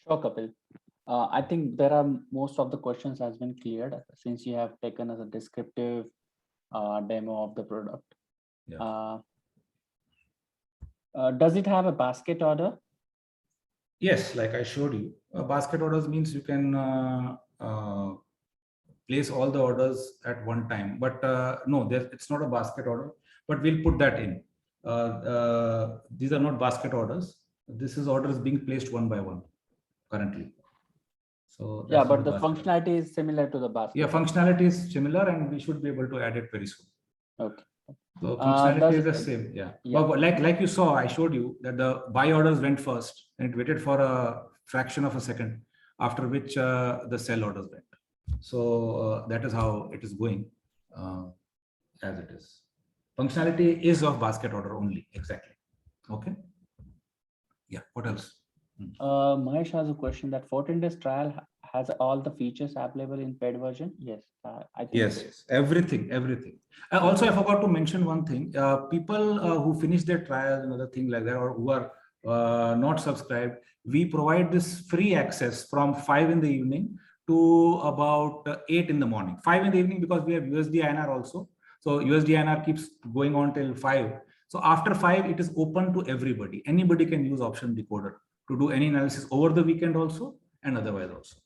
Sure, Kapil. I think there are most of the questions has been cleared since you have taken as a descriptive demo of the product. Yeah. Does it have a basket order? Yes, like I showed you. Basket orders means you can place all the orders at one time. But no, it's not a basket order, but we'll put that in. These are not basket orders. This is orders being placed one by one currently. So yeah, but the functionality is similar to the basket. Yeah, functionality is similar, and we should be able to add it very soon. Okay. So functionality is the same. Yeah. But like you saw, I showed you that the buy orders went first, and it waited for a fraction of a second, after which the sell orders went. So that is how it is going as it is. Functionality is of basket order only. Exactly. Okay. Yeah. What else? Mahesh has a question that 14 days trial has all the features available in paid version. Yes, I think yes, everything. Also, I forgot to mention one thing. People who finish their trial, another thing like that, or who are not subscribed, we provide this free access from 5 in the evening to about 8 in the morning. 5 in the evening because we have USD INR also. So USD INR keeps going on till 5. So after 5, it is open to everybody. Anybody can use option decoder to do any analysis over the weekend also, and otherwise also.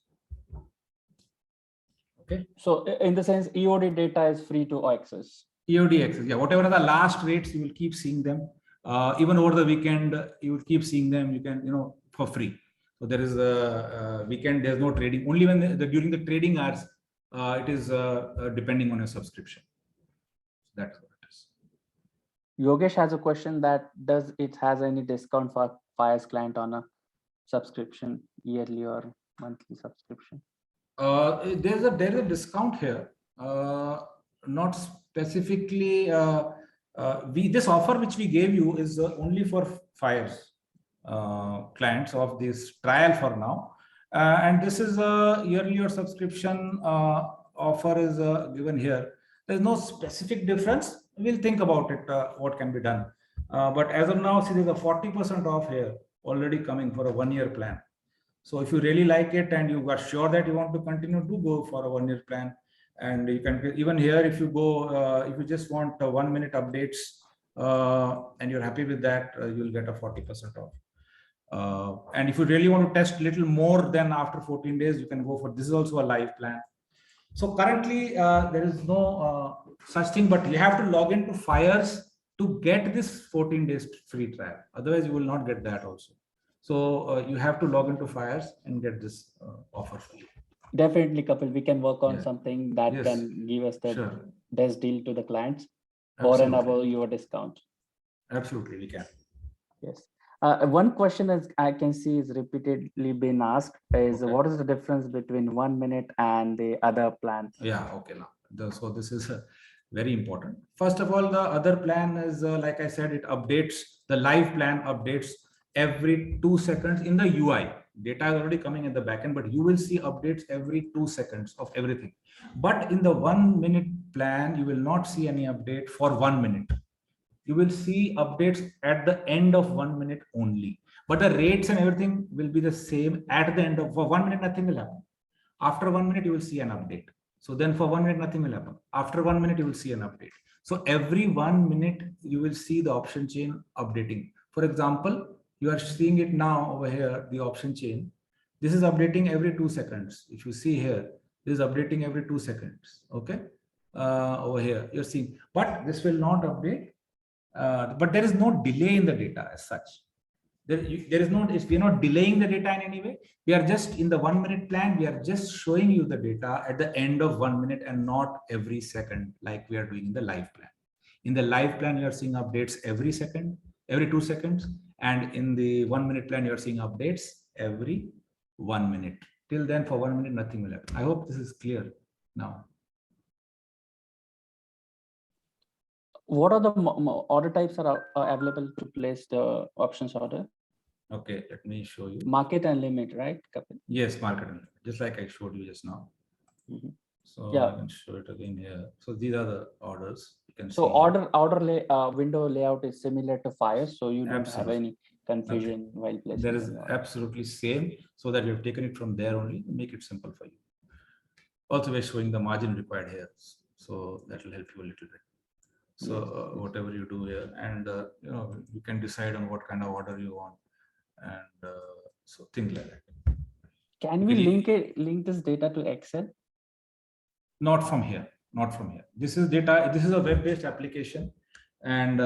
Okay. So in the sense, EOD data is free to access. EOD access, yeah. Whatever are the last rates, you will keep seeing them. Even over the weekend, you will keep seeing them. You can, for free. So there is a weekend. There's no trading. Only when during the trading hours, it is depending on your subscription. That's what it is. Yogesh has a question that does it has any discount for Fires client on a subscription, yearly or monthly subscription? There is a discount here, not specifically. This offer which we gave you is only for Fires clients of this trial for now, and this is a yearly or subscription offer is given here. There's no specific difference. We'll think about it. What can be done, but as of now, see, there's a 40% off here already coming for a 1-year plan. So if you really like it and you are sure that you want to continue, do go for a 1-year plan. And you can even here, if you go, if you just want 1-minute updates and you're happy with that, you'll get a 40% off. And if you really want to test a little more than after 14 days, you can go for, this is also a live plan. So currently there is no such thing, but you have to log into Fires to get this 14 days free trial. Otherwise you will not get that also. So you have to log into Fires and get this offer for you. Definitely, Kapil, we can work on Yeah. something that Yes. can give us the Sure. best deal to the clients or and above your discount. Absolutely, we can. Yes. One question that I can see is repeatedly been asked is Okay. what is the difference between 1 minute and the other plan? Yeah, okay. Now, so this is very important. First of all, the other plan is, like I said, it updates, the live plan updates every 2 seconds in the UI. Data is already coming in the backend, but you will see updates every 2 seconds of everything. But in the 1 minute plan, you will not see any update for 1 minute. You will see updates at the end of 1 minute only. But the rates and everything will be the same at the end of, for 1 minute, nothing will happen. After 1 minute, you will see an update. So then for 1 minute, nothing will happen. After 1 minute, you will see an update. So every 1 minute, you will see the option chain updating. For example, you are seeing it now over here, the option chain. This is updating every 2 seconds. If you see here, this is updating every 2 seconds. Okay. Over here, you're seeing, but this will not update. But there is no delay in the data as such. There is no, we are not delaying the data in any way. We are just in the 1 minute plan. We are just showing you the data at the end of 1 minute and not every second like we are doing in the live plan. In the live plan, you are seeing updates every second, every 2 seconds. And in the 1 minute plan, you are seeing updates every 1 minute. Till then, for 1 minute, nothing will happen. I hope this is clear now. What are the order types are available to place the options order? Okay, let me show you. Market and limit, right, Kapil? Yes, market and limit, just like I showed you just now. Mm-hmm. So yeah, I can show it again here. So these are the orders. You can so see window layout is similar to Fires, so you don't absolutely. have any confusion while placing. There is absolutely same, so that we have taken it from there only to make it simple for you. Also, we're showing the margin required here, so that will help you a little bit. So yes. Whatever you do here, and you know, you can decide on what kind of order you want, and so things like that. Can we link this data to Excel? Not from here. Not from here. This is data. This is a web-based application, and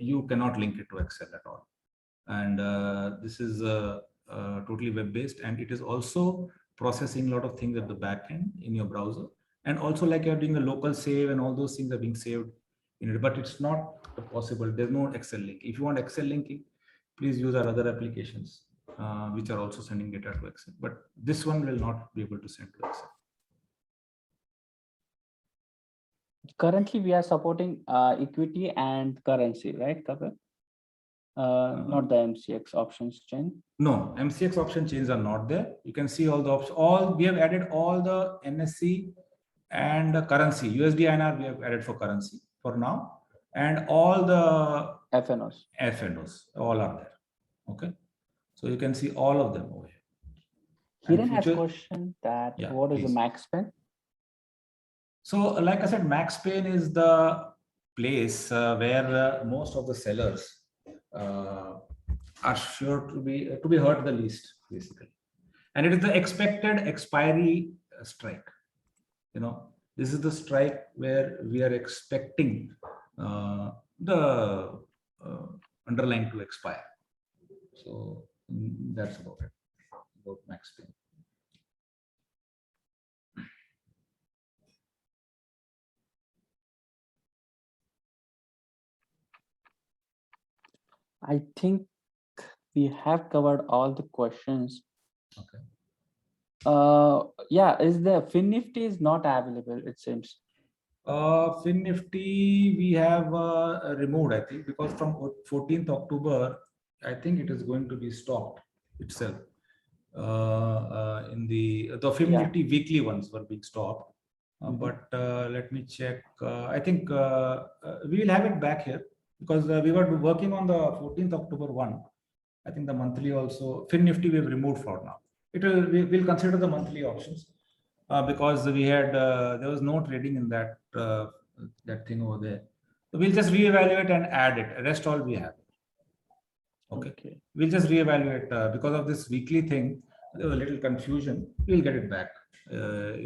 you cannot link it to Excel at all. And this is totally web-based, and it is also processing a lot of things at the back end in your browser. And also, like you're doing a local save and all those things are being saved in it, but it's not possible. There's no Excel link. If you want Excel linking, please use our other applications, which are also sending data to Excel. But this one will not be able to send to Excel. Currently, we are supporting equity and currency, right, Kapil? Not the MCX options chain. No, MCX option chains are not there. You can see all the options. All we have added all the NSE and the currency. USD INR we have added for currency for now, and all the FNOs all are there. Okay, so you can see all of them over here. Hiren has a question that what is the MaxPen? So, like I said, MaxPen is the place where most of the sellers are sure to be hurt the least, basically, and it is the expected expiry strike. You know, this is the strike where we are expecting the underlying to expire. So that's about it, about MaxPen. I think we have covered all the questions. Okay. Yeah, is the FinNifty is not available, it seems. Fin Nifty we have removed, I think, because from 14th October, I think it is going to be stopped itself. In the Fin Yeah. Nifty weekly ones were being stopped. Mhm. But let me check. I think we will have it back here because we were working on the 14th October one. I think the monthly also Fin Nifty we've removed for now. We'll consider the monthly options because we had there was no trading in that that thing over there. So we'll just reevaluate and add it. Rest all we have. Okay. We'll just reevaluate because of this weekly thing. There was a little confusion. We'll get it back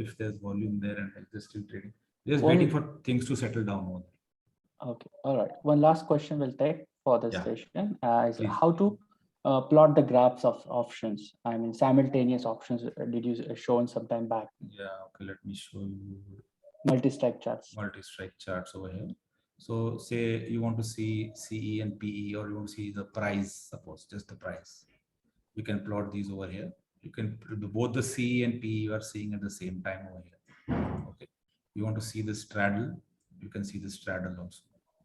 if there's volume there and there's still trading. Just waiting for things to settle down more. Okay. All right. One last question we'll take for this session is Please. how to plot the graphs of options. I mean, simultaneous options. Did you shown some time back? Yeah. Okay. Let me show you multi-strike charts. Multi-strike charts over here. So say you want to see CE and PE, or you want to see the price, suppose just the price. You can plot these over here. You can both the CE and PE you are seeing at the same time over here. Okay. You want to see the straddle, you can see the straddle also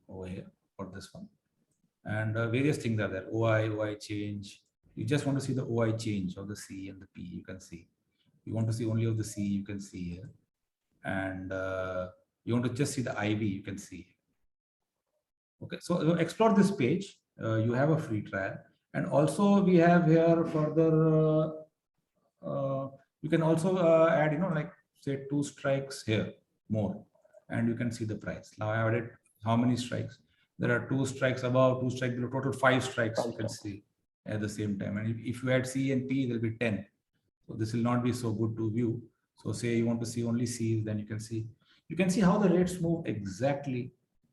over here for this one. And various things are there. OI change. You just want to see the OI change of the CE and the PE, you can see. You want to see only of the CE, you can see here. And you want to just see the IV, you can see. Okay, so explore this page. You have a free trial, and also we have here further. You can also add, like say 2 strikes here more, and you can see the price. Now I added how many strikes? There are 2 strikes above, 2 strikes below, total 5 strikes you can see at the same time. And if you add C and P, there will be 10. So this will not be so good to view. So say you want to see only C's, then you can see how the rates move exactly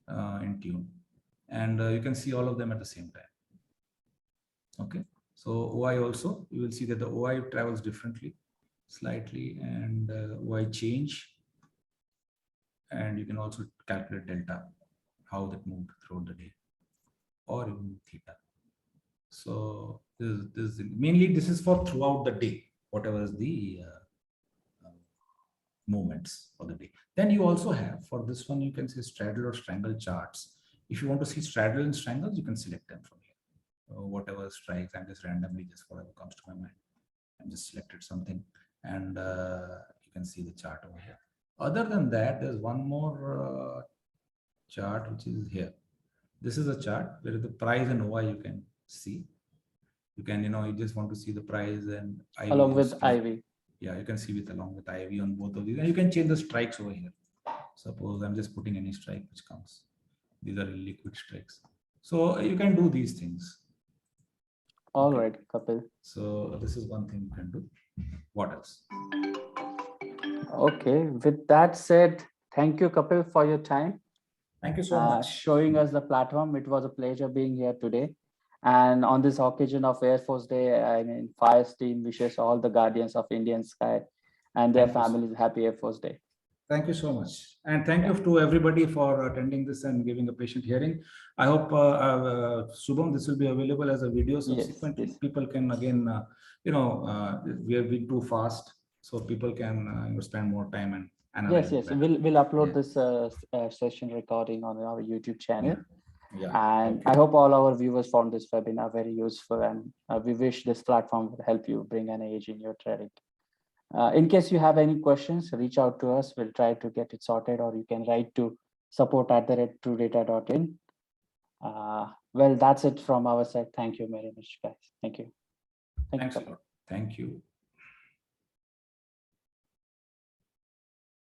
in tune, and you can see all of them at the same time. Okay, so OI also, you will see that the OI travels differently, slightly, and OI change, and you can also calculate delta, how that moved throughout the day, or even theta. So this mainly this is for throughout the day, whatever is the movements for the day. Then you also have, for this one, you can see straddle or strangle charts. If you want to see straddle and strangles, you can select them from here. Whatever strikes, I'm just randomly, just whatever comes to my mind. I'm just selected something, and you can see the chart over here. Other than that, there's one more chart which is here. This is a chart where the price and OI you can see. You can, you just want to see the price and IV along with IV. Yeah, you can see with along with IV on both of these, and you can change the strikes over here. Suppose I'm just putting any strike which comes. These are liquid strikes. So you can do these things. All right, Kapil. So this is one thing you can do. What else? Okay, with that said, thank you, Kapil, for your time. Thank you so much. Showing us the platform. It was a pleasure being here today. And on this occasion of Air Force Day, I mean, Fires team wishes all the guardians of Indian sky and their families happy Air Force Day. Thank you so much. And thank you to everybody for attending this and giving a patient hearing. I hope, Shubham, this will be available as a video subsequently. Yes. People can again, we have been too fast, so people can spend more time and analyze. Yes. We'll upload this session recording on our YouTube channel. Yeah. And I hope all our viewers found this webinar very useful, and we wish this platform will help you bring an edge in your trading. In case you have any questions, reach out to us. We'll try to get it sorted, or you can write to support@truedata.in. Well, that's it from our side. Thank you very much, guys. Thank you. Thanks a lot. Thank you.